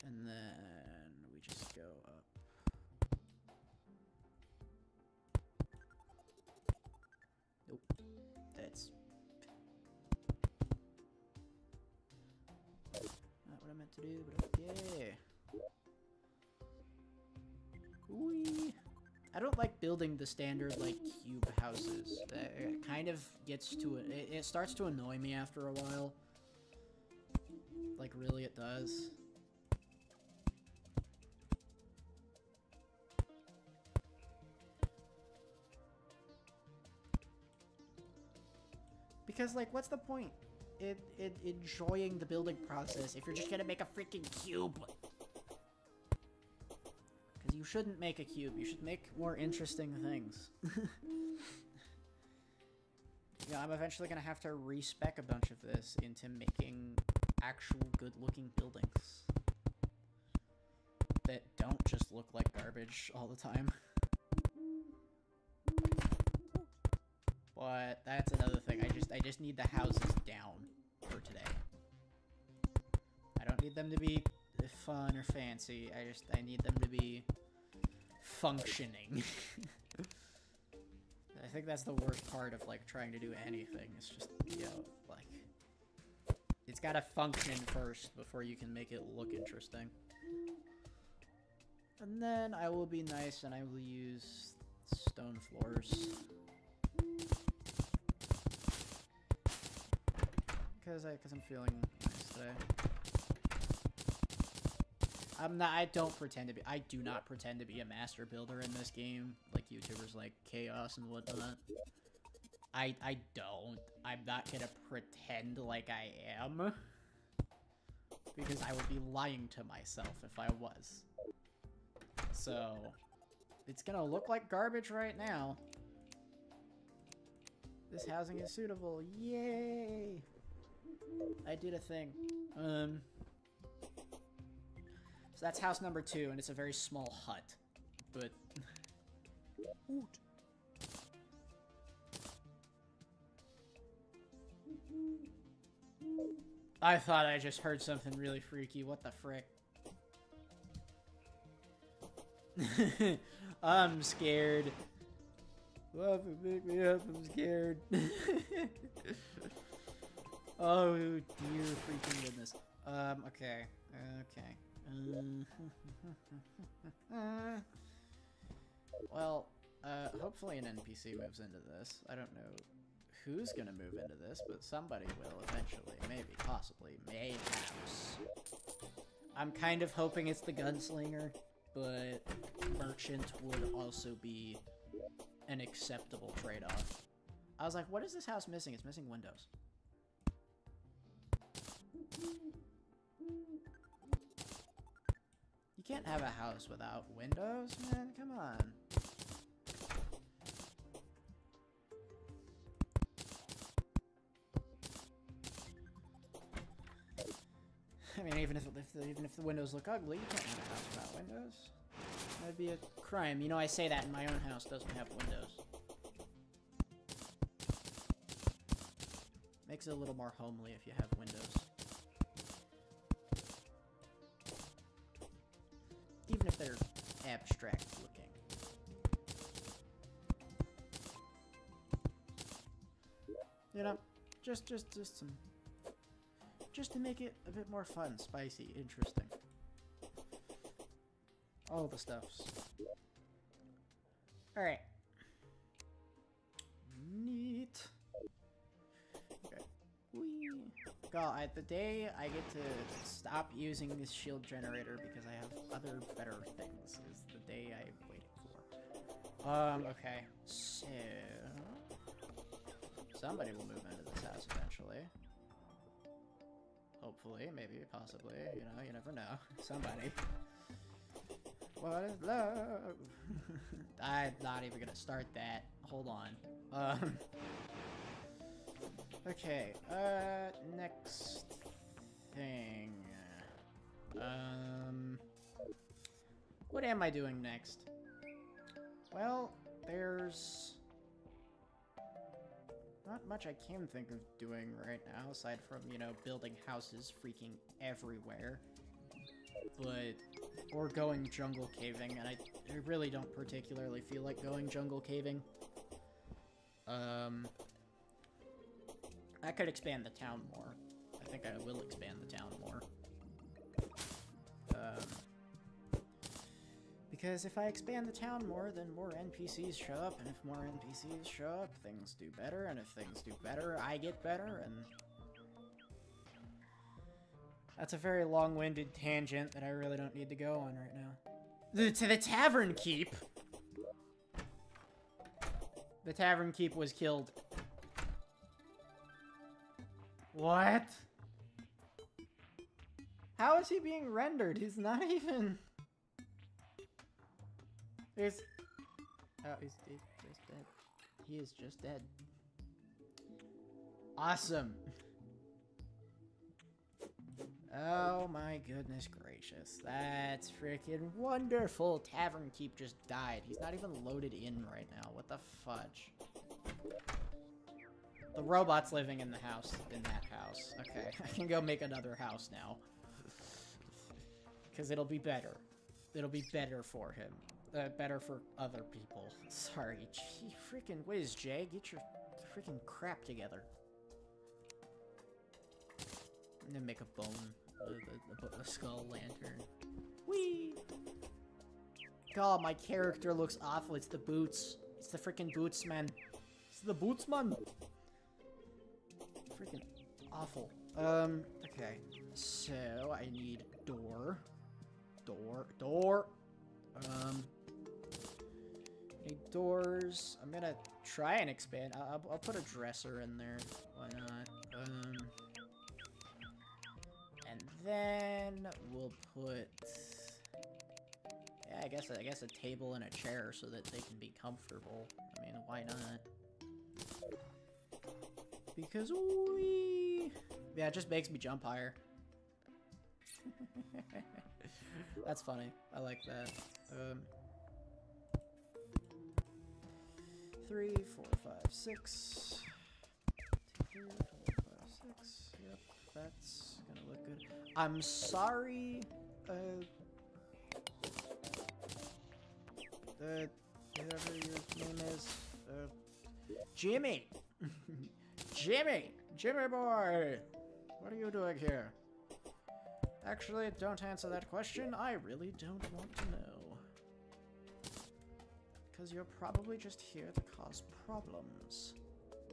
And then we just go up. Nope. That's not what I meant to do, but okay. Whee! I don't like building the standard, like, cube houses. It kind of gets to it. It starts to annoy me after a while. Like, really, it does. Because, like, what's the point in enjoying the building process if you're just gonna make a freaking cube? Because you shouldn't make a cube. You should make more interesting things. Yeah, I'm eventually gonna have to respec a bunch of this into making actual good-looking buildings that don't just look like garbage all the time. But that's another thing. I just need the houses down for today. I don't need them to be fun or fancy. I need them to be functioning. I think that's the worst part of, like, trying to do anything. It's just, you know, like, it's gotta function first before you can make it look interesting. And then I will be nice and I will use stone floors. Because I'm feeling nice today. I do not pretend to be a master builder in this game, like YouTubers like Chaos and whatnot. I don't. I'm not gonna pretend like I am. Because I would be lying to myself if I was. So, it's gonna look like garbage right now. This housing is suitable. Yay! I did a thing. So that's house number 2, and it's a very small hut. But Hoot. I thought I just heard something really freaky. What the frick? I'm scared. Fluffy, pick me up. I'm scared. Oh dear freaking goodness. Okay. Okay. Well, hopefully an NPC moves into this. I don't know who's gonna move into this, but somebody will eventually. Maybe, possibly, maybe. I'm kind of hoping it's the gunslinger, but merchant would also be an acceptable trade-off. I was like, what is this house missing? It's missing windows. You can't have a house without windows, man. Come on. I mean, even if the windows look ugly, you can't have a house without windows. That'd be a crime. You know, I say that and my own house doesn't have windows. Makes it a little more homely if you have windows. Even if they're abstract looking. You know, just some... just to make it a bit more fun, spicy, interesting. All the stuffs. Alright. Neat. Okay. Whee. God, the day I get to stop using this shield generator because I have other better things is the day I waited for. Okay. So... somebody will move into this house eventually. Hopefully, maybe, possibly, you know, you never know. Somebody. What is love? I'm not even gonna start that. Hold on. Okay, next thing. What am I doing next? Well, there's not much I can think of doing right now, aside from, you know, building houses freaking everywhere. But, or going jungle caving, and I really don't particularly feel like going jungle caving. I could expand the town more. I think I will expand the town more. Because if I expand the town more, then more NPCs show up, and if more NPCs show up, things do better, and if things do better, I get better, and... That's a very long-winded tangent that I really don't need to go on right now. To the Tavern Keep! The Tavern Keep was killed. What? How is he being rendered? He's not even... He's... oh, he's just dead. He is just dead. Awesome. Oh my goodness gracious. That's freaking wonderful. Tavern Keep just died. He's not even loaded in right now. What the fudge? The robot's living in the house, in that house. Okay, I can go make another house now. Because it'll be better. It'll be better for him. Better for other people. Sorry, gee, freaking whiz, Jay. Get your freaking crap together. I'm gonna make a bone, a skull lantern. Whee! God, my character looks awful. It's the boots. It's the freaking boots, man. It's the boots, man. Freaking awful. Okay. So, I need door. Need doors. I'm gonna try and expand. I'll put a dresser in there. Why not? And then we'll put... yeah, I guess a table and a chair so that they can be comfortable. I mean, why not? Because we... yeah, it just makes me jump higher. That's funny. I like that. 3, 4, 5, 6. 2, 3, 4, 5, 6. Yep, that's gonna look good. I'm sorry, whoever your name is, Jimmy! Jimmy boy! What are you doing here? Actually, don't answer that question. I really don't want to know. Because you're probably just here to cause problems.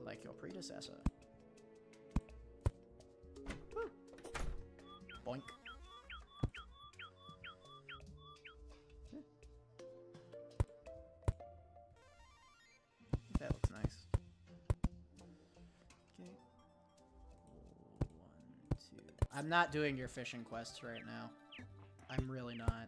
Like your predecessor. Woo. Boink. That looks nice. Okay. 1, 2. I'm not doing your fishing quests right now. I'm really not.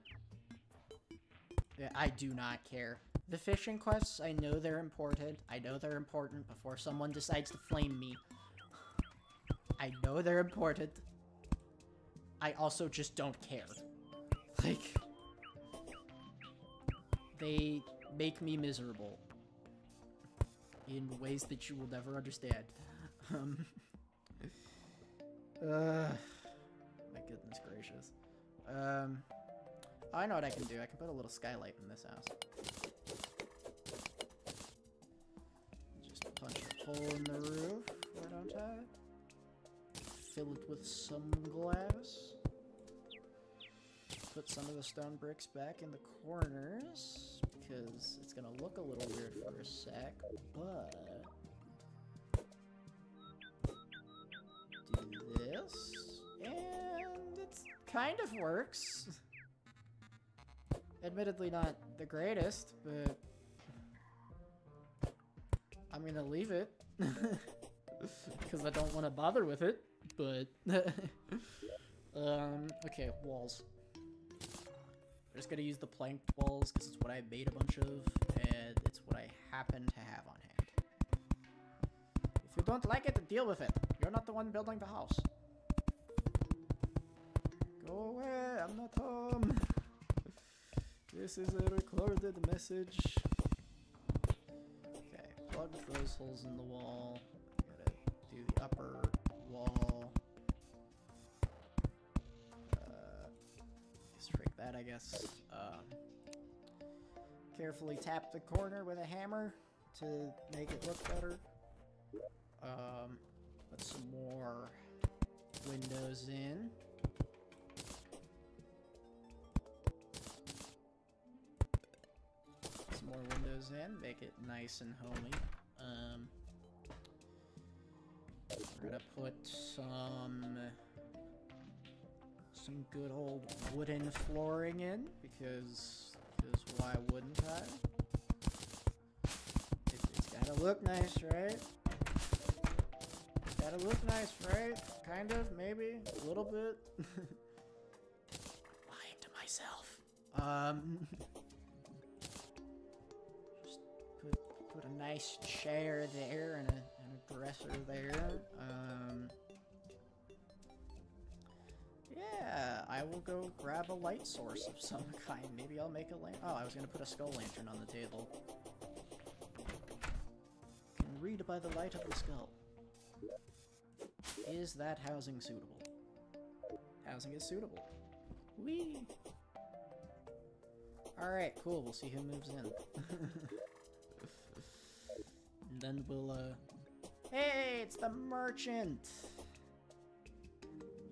Yeah, I do not care. The fishing quests, I know they're important. I know they're important before someone decides to flame me. I know they're important. I also just don't care. Like, they make me miserable. In ways that you will never understand. My goodness gracious. I know what I can do. I can put a little skylight in this house. Just punch a hole in the roof, why don't I? Fill it with some glass. Put some of the stone bricks back in the corners, because it's gonna look a little weird for a sec, but... do this, and it kind of works. Admittedly not the greatest, but... I'm gonna leave it. Because I don't want to bother with it, but... okay, walls. I'm just gonna use the planked walls because it's what I made a bunch of, and it's what I happen to have on hand. If you don't like it, deal with it. You're not the one building the house. Go away, I'm not home. This is a recorded message. Okay, plug those holes in the wall. Gotta do the upper wall. Strike that, I guess. Carefully tap the corner with a hammer to make it look better. Put some more windows in. Some more windows in, make it nice and homey. We're gonna put some good old wooden flooring in, because why wouldn't I? It's gotta look nice, right? Gotta look nice, right? Kind of, maybe, a little bit. Lying to myself. Just put a nice chair there and a dresser there. Yeah, I will go grab a light source of some kind. Maybe I'll make a lamp. Oh, I was gonna put a skull lantern on the table. Can read by the light of the skull. Is that housing suitable? Housing is suitable. Whee! Alright, cool. We'll see who moves in. And then we'll, Hey, it's the merchant!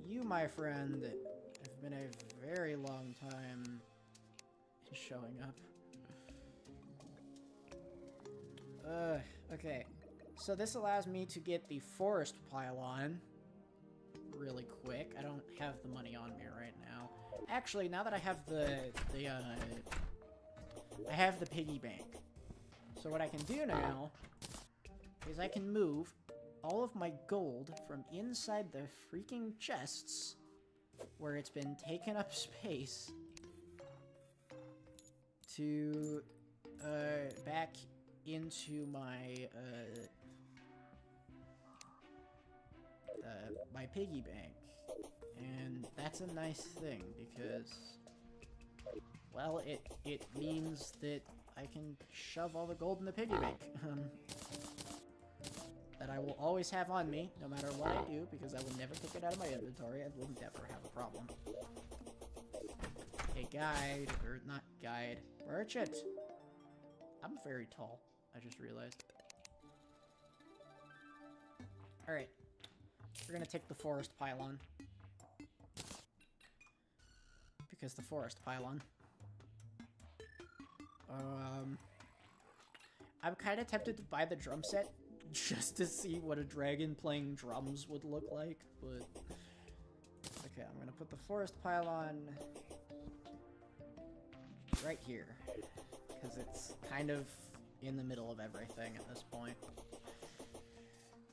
You, my friend, have been a very long time in showing up. Okay. So this allows me to get the forest pylon really quick. I don't have the money on me right now. Actually, now that I have I have the piggy bank. So what I can do now is I can move all of my gold from inside the freaking chests where it's been taking up space to back into my my piggy bank. And that's a nice thing because, well, it means that I can shove all the gold in the piggy bank. That I will always have on me, no matter what I do, because I will never take it out of my inventory. I will never have a problem. A guide, or not guide, merchant. I'm very tall, I just realized. Alright. We're gonna take the forest pylon. Because the forest pylon. I'm kind of tempted to buy the drum set just to see what a dragon playing drums would look like, but... Okay, I'm gonna put the forest pylon right here, because it's kind of in the middle of everything at this point.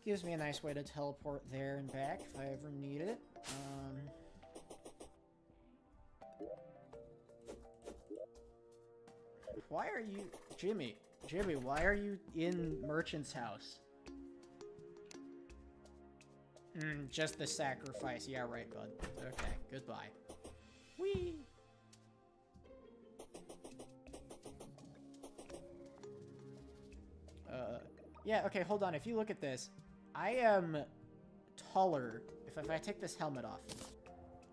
Gives me a nice way to teleport there and back if I ever need it. Why are you... Jimmy, why are you in Merchant's house? Just the sacrifice. Yeah, right, bud. Okay, goodbye. Whee! Yeah, okay, hold on. If you look at this, I am taller if I take this helmet off.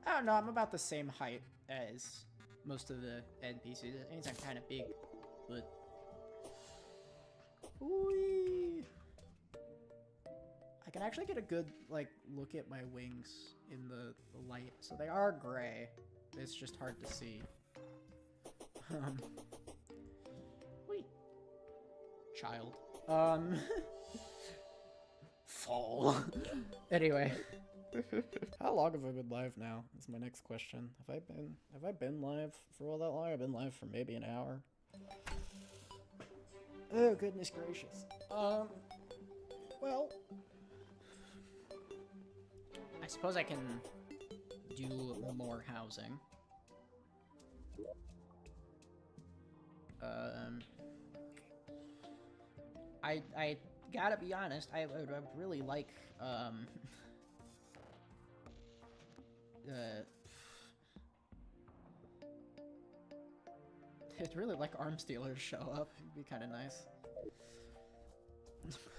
I don't know, I'm about the same height as most of the NPCs. It means I'm kind of big, but... Whee! I can actually get a good, like, look at my wings in the light. So they are gray. It's just hard to see. Whee! Child. Fall. Anyway. How long have I been live now? Is my next question. Have I been live for all that long? I've been live for maybe an hour. Oh, goodness gracious. Well, I suppose I can do more housing. I gotta be honest, I really like, I'd really like Arms Dealer to show up. It'd be kind of nice.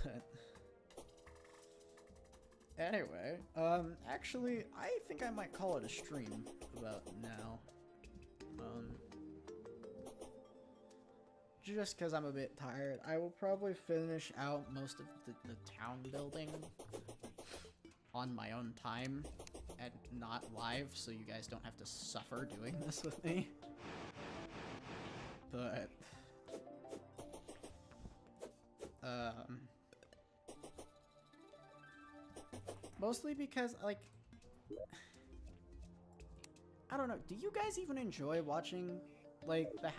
But anyway, actually, I think I might call it a stream about now. Just because I'm a bit tired. I will probably finish out most of the town building on my own time and not live, so you guys don't have to suffer doing this with me. But mostly because, like, I don't know, do you guys even enjoy watching, like, the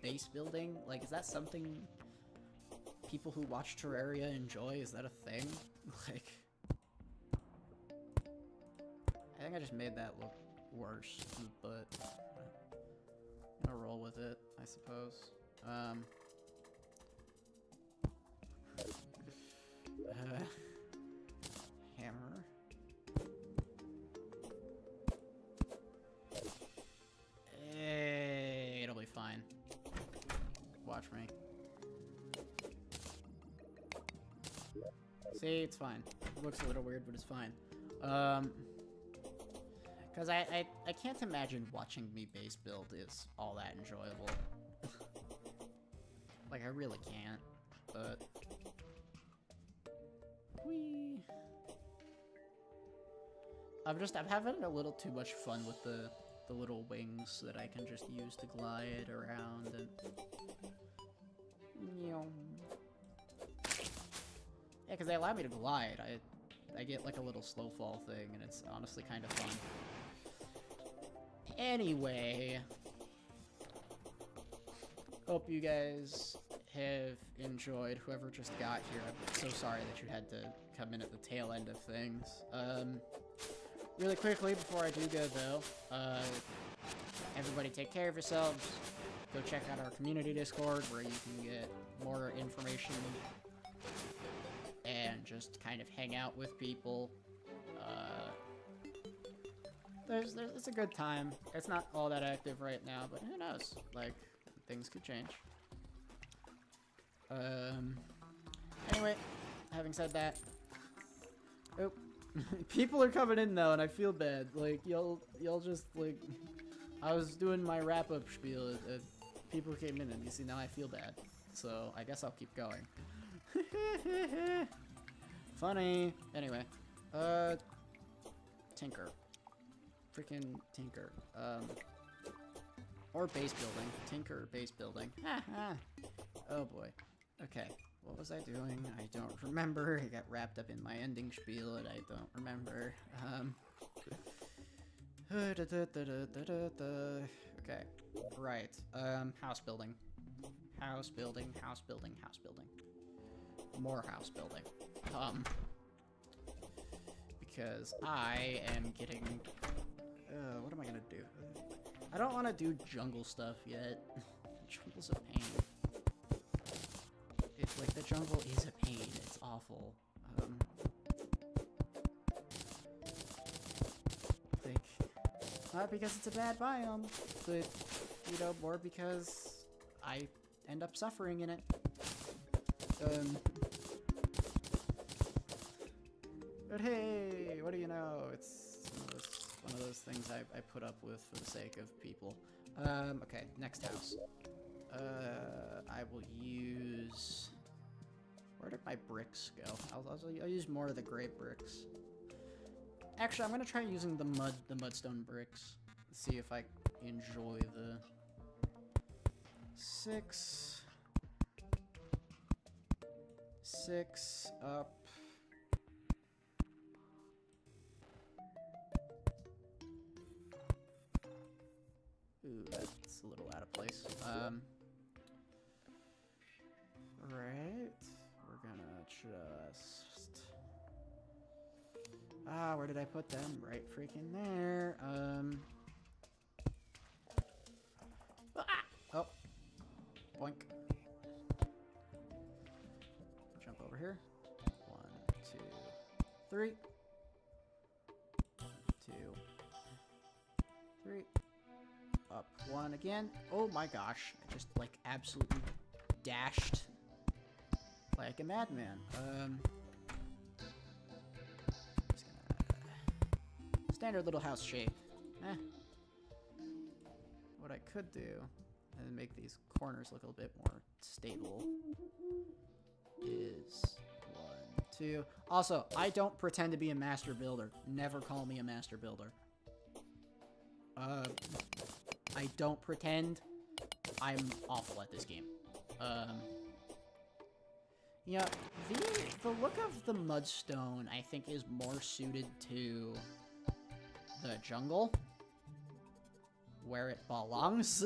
base building? Like, is that something people who watch Terraria enjoy? Is that a thing? Like, I think I just made that look worse, but I'm gonna roll with it, I suppose. Hammer. Hey, it'll be fine. Watch me. See, it's fine. It looks a little weird, but it's fine. Because I can't imagine watching me base build is all that enjoyable. Like, I really can't, but... Whee! I'm having a little too much fun with the little wings that I can just use to glide around and... Yeah, because they allow me to glide. I get like a little slow fall thing, and it's honestly kind of fun. Anyway, hope you guys have enjoyed. Whoever just got here, I'm so sorry that you had to come in at the tail end of things. Really quickly, before I do go though, everybody take care of yourselves. Go check out our community Discord where you can get more information and just kind of hang out with people. It's a good time. It's not all that active right now, but who knows? Like, things could change. Anyway, having said that, oh, people are coming in though, and I feel bad. Like y'all just like, I was doing my wrap-up spiel, people came in, and you see now I feel bad. So I guess I'll keep going. Funny. Anyway, Tinker, freaking Tinker. Or base building. Tinker or base building. Oh boy. Okay. What was I doing? I don't remember. I got wrapped up in my ending spiel and I don't remember. Okay. Right. House building. House building, house building, house building. More house building. Because I am getting... what am I gonna do? I don't want to do jungle stuff yet. Jungle's a pain. It's like the jungle is a pain. It's awful. Like, not because it's a bad biome, but, you know, more because I end up suffering in it. But hey, what do you know? It's one of those things I put up with for the sake of people. Okay, next house. I will use... Where did my bricks go? I'll use more of the gray bricks. Actually, I'm gonna try using the mudstone bricks. See if I enjoy the 6 up. Ooh, that's a little out of place. Right. We're gonna just... where did I put them? Right freaking there. Oh. Boink. Jump over here. 1, 2, 3. 2, 3. Up 1 again. Oh my gosh. I just like absolutely dashed like a madman. Just gonna... Standard little house shape. What I could do, and make these corners look a little bit more stable, is 1, 2. Also, I don't pretend to be a master builder. Never call me a master builder. I don't pretend. I'm awful at this game. Yeah, the look of the mudstone, I think, is more suited to the jungle, where it belongs.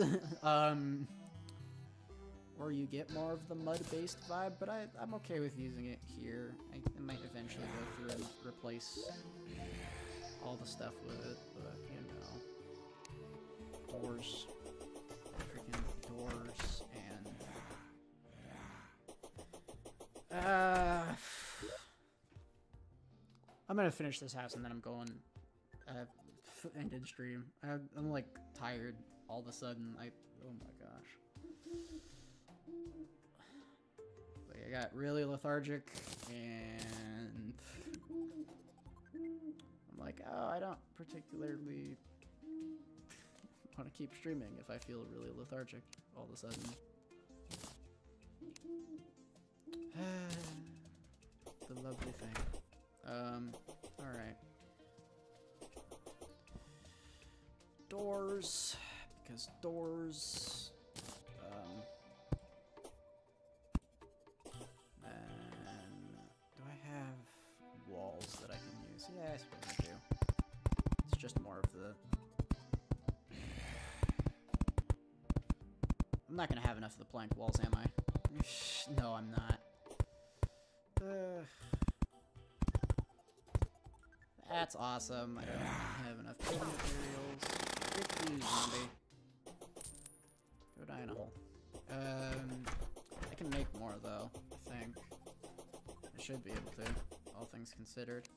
Or you get more of the mud-based vibe, but I'm okay with using it here. I might eventually go through and replace all the stuff with it, but, you know. Doors. Freaking doors, and... I'm gonna finish this house, and then I'm going... ended stream. I'm, like, tired all of a sudden. Oh my gosh. Like, I got really lethargic, and... I'm like, oh, I don't particularly... want to keep streaming if I feel really lethargic all of a sudden. The lovely thing. Alright. Doors, because doors, and do I have walls that I can use? Yeah, I suppose I do. It's just more of the... I'm not gonna have enough of the plank walls, am I? No, I'm not. That's awesome. I don't have enough building materials. Get you, zombie. Go die in a hole. I can make more, though, I think. I should be able to, all things considered.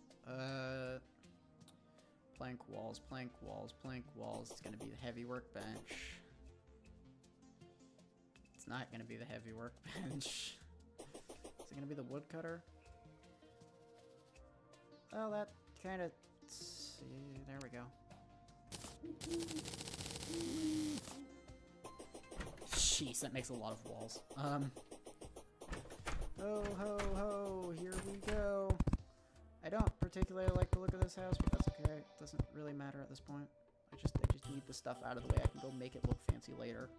Plank walls, plank walls, plank walls. It's gonna be the heavy workbench. It's not gonna be the heavy workbench. Is it gonna be the woodcutter? Well, that kind of... There we go. Jeez, that makes a lot of walls. Ho, ho, ho, here we go. I don't particularly like the look of this house, but that's okay. It doesn't really matter at this point. I just need the stuff out of the way. I can go make it look fancy later.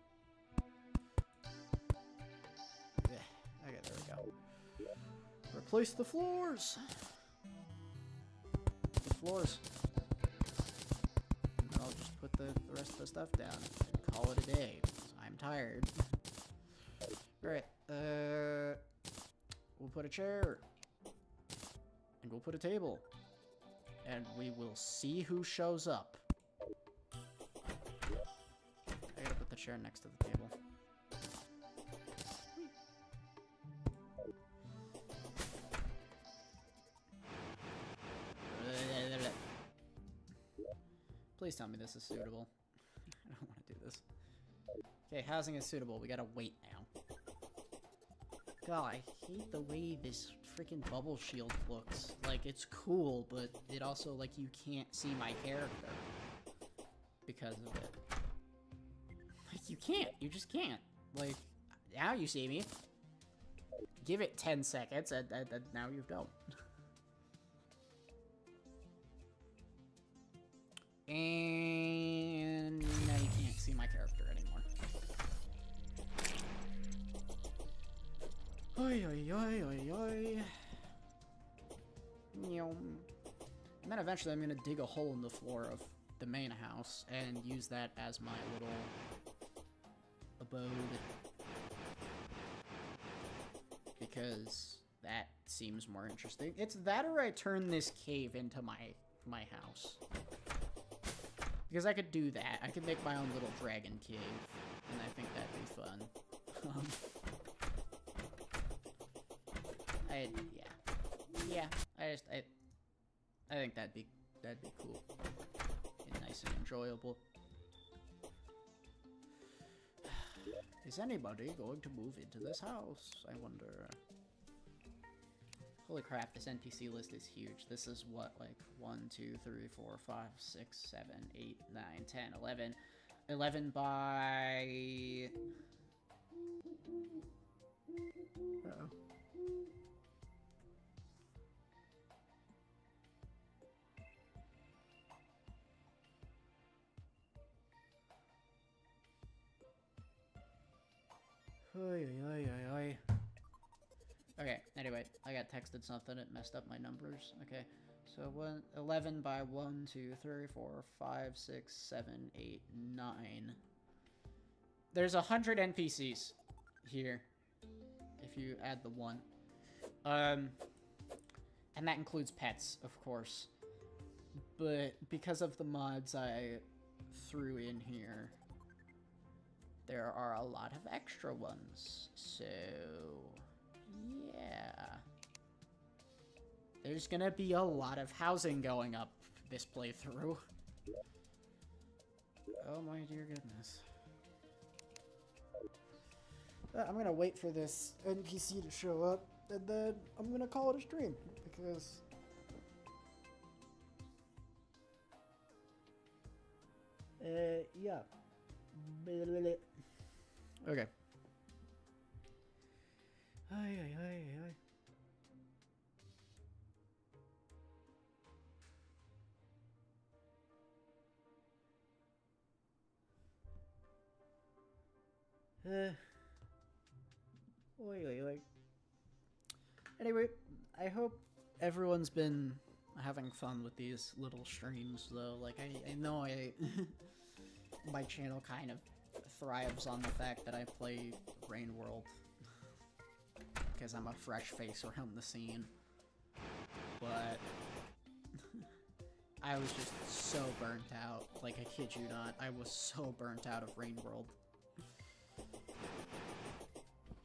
Yeah, okay, there we go. Replace the floors! The floors. And I'll just put the rest of the stuff down and call it a day, because I'm tired. Alright, we'll put a chair. And we'll put a table. And we will see who shows up. I gotta put the chair next to the table. Please tell me this is suitable. I don't want to do this. Okay, housing is suitable. We gotta wait now. God, I hate the way this freaking bubble shield looks. Like, it's cool, but it also, like, you can't see my character because of it. Like, you can't. You just can't. Like, now you see me. Give it 10 seconds, and now you don't. And now you can't see my character anymore. Oi, oi, oi, oi, oi. And then eventually I'm gonna dig a hole in the floor of the main house and use that as my little abode. Because that seems more interesting. It's that or I turn this cave into my house. Because I could do that. I could make my own little dragon cave. And I think that'd be fun. Yeah. I think that'd be cool. And nice and enjoyable. Is anybody going to move into this house? I wonder. Holy crap, this NPC list is huge. This is what, like, 1, 2, 3, 4, 5, 6, 7, 8, 9, 10, 11. 11 by... Uh-oh. Oy, oy, oy, oy. Okay, anyway, I got texted something, it messed up my numbers. Okay, so 11 by 1, 2, 3, 4, 5, 6, 7, 8, 9. There's 100 NPCs here, if you add the 1. And that includes pets, of course. But because of the mods I threw in here, there are a lot of extra ones, so... yeah. There's gonna be a lot of housing going up this playthrough. Oh my dear goodness. I'm gonna wait for this NPC to show up, and then I'm gonna call it a stream, because... yeah. Okay. Ay, ay, ay, ay. Oy, oy, oy. Anyway, I hope everyone's been having fun with these little streams, though. Like, I know my channel kind of thrives on the fact that I play Rain World. Because I'm a fresh face around the scene. But I was just so burnt out. Like, I kid you not. I was so burnt out of Rain World.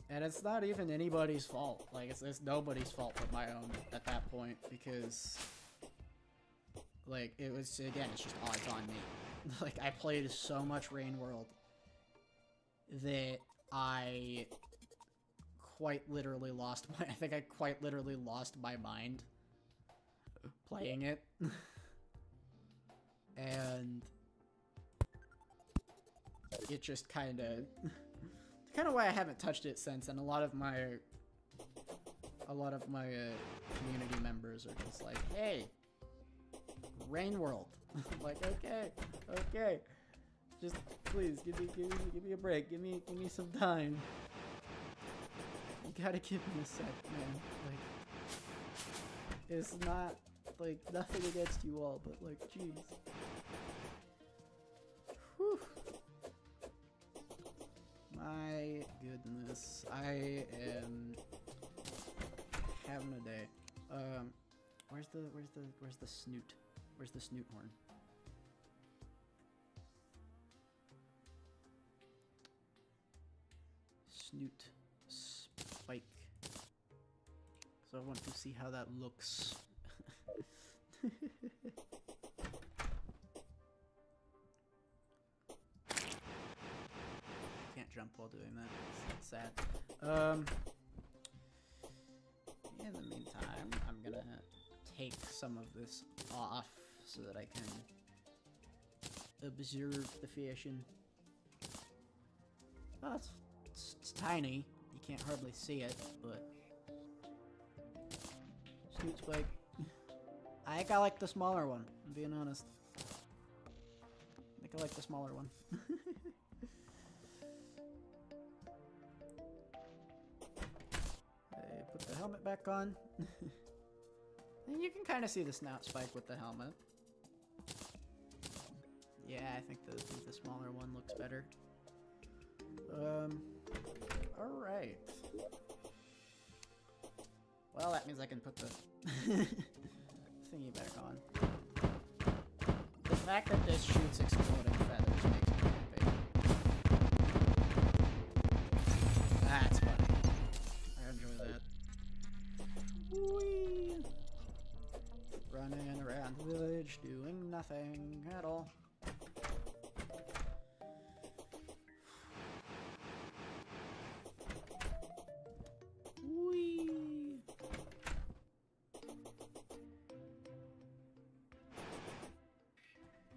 And it's not even anybody's fault. Like, it's nobody's fault but my own at that point. Because, like, it was, again, it's just odds on me. Like, I played so much Rain World that I quite literally lost my... I think I quite literally lost my mind playing it. And it just kind of why I haven't touched it since, and a lot of my community members are just like, hey, Rain World. I'm like, okay, just please give me a break, give me some time. You gotta give me a sec, man. Like, it's not like nothing against you all, but like, jeez. Whew. My goodness, I am having a day. Where's the snoot? Where's the snoot horn? Snoot spike. So I want to see how that looks. Can't jump while doing that. It's sad. In the meantime, I'm gonna take some of this off so that I can observe the fashion. Oh, it's tiny. You can't hardly see it, but snoot spike. I think I like the smaller one, I'm being honest. I think I like the smaller one. Hey, put the helmet back on. And you can kind of see the snout spike with the helmet. Yeah, I think the smaller one looks better. Alright. Well, that means I can put the thingy back on. The fact that this shoots exploding feathers makes me happy. That's funny. I enjoy that. Whee! Running around the village, doing nothing at all. Whee!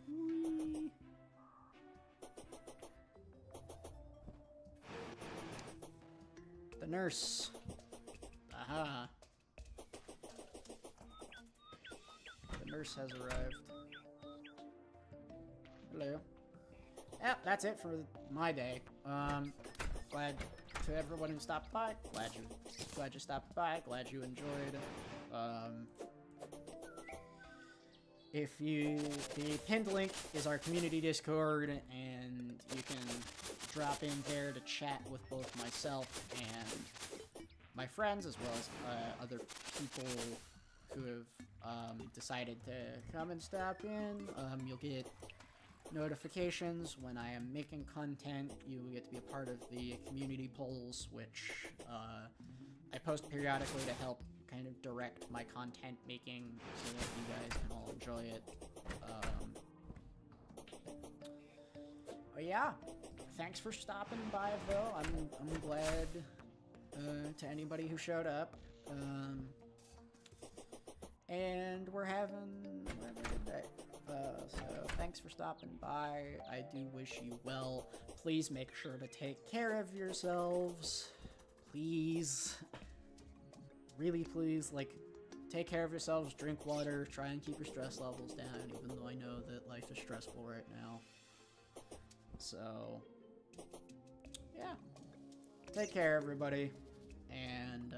Whee! The nurse. Aha. The nurse has arrived. Hello. Yep, that's it for my day. Glad to everyone who stopped by. Glad you stopped by. Glad you enjoyed. The pinned link is our community Discord, and you can drop in there to chat with both myself and my friends, as well as other people who have decided to come and stop in. You'll get notifications when I am making content. You get to be a part of the community polls, which I post periodically to help kind of direct my content making so that you guys can all enjoy it. But yeah, thanks for stopping by, though. I'm glad to anybody who showed up. And we're having a good day. So thanks for stopping by. I do wish you well. Please make sure to take care of yourselves. Please. Really, please, like, take care of yourselves, drink water, try and keep your stress levels down, even though I know that life is stressful right now. So, yeah. Take care, everybody. And,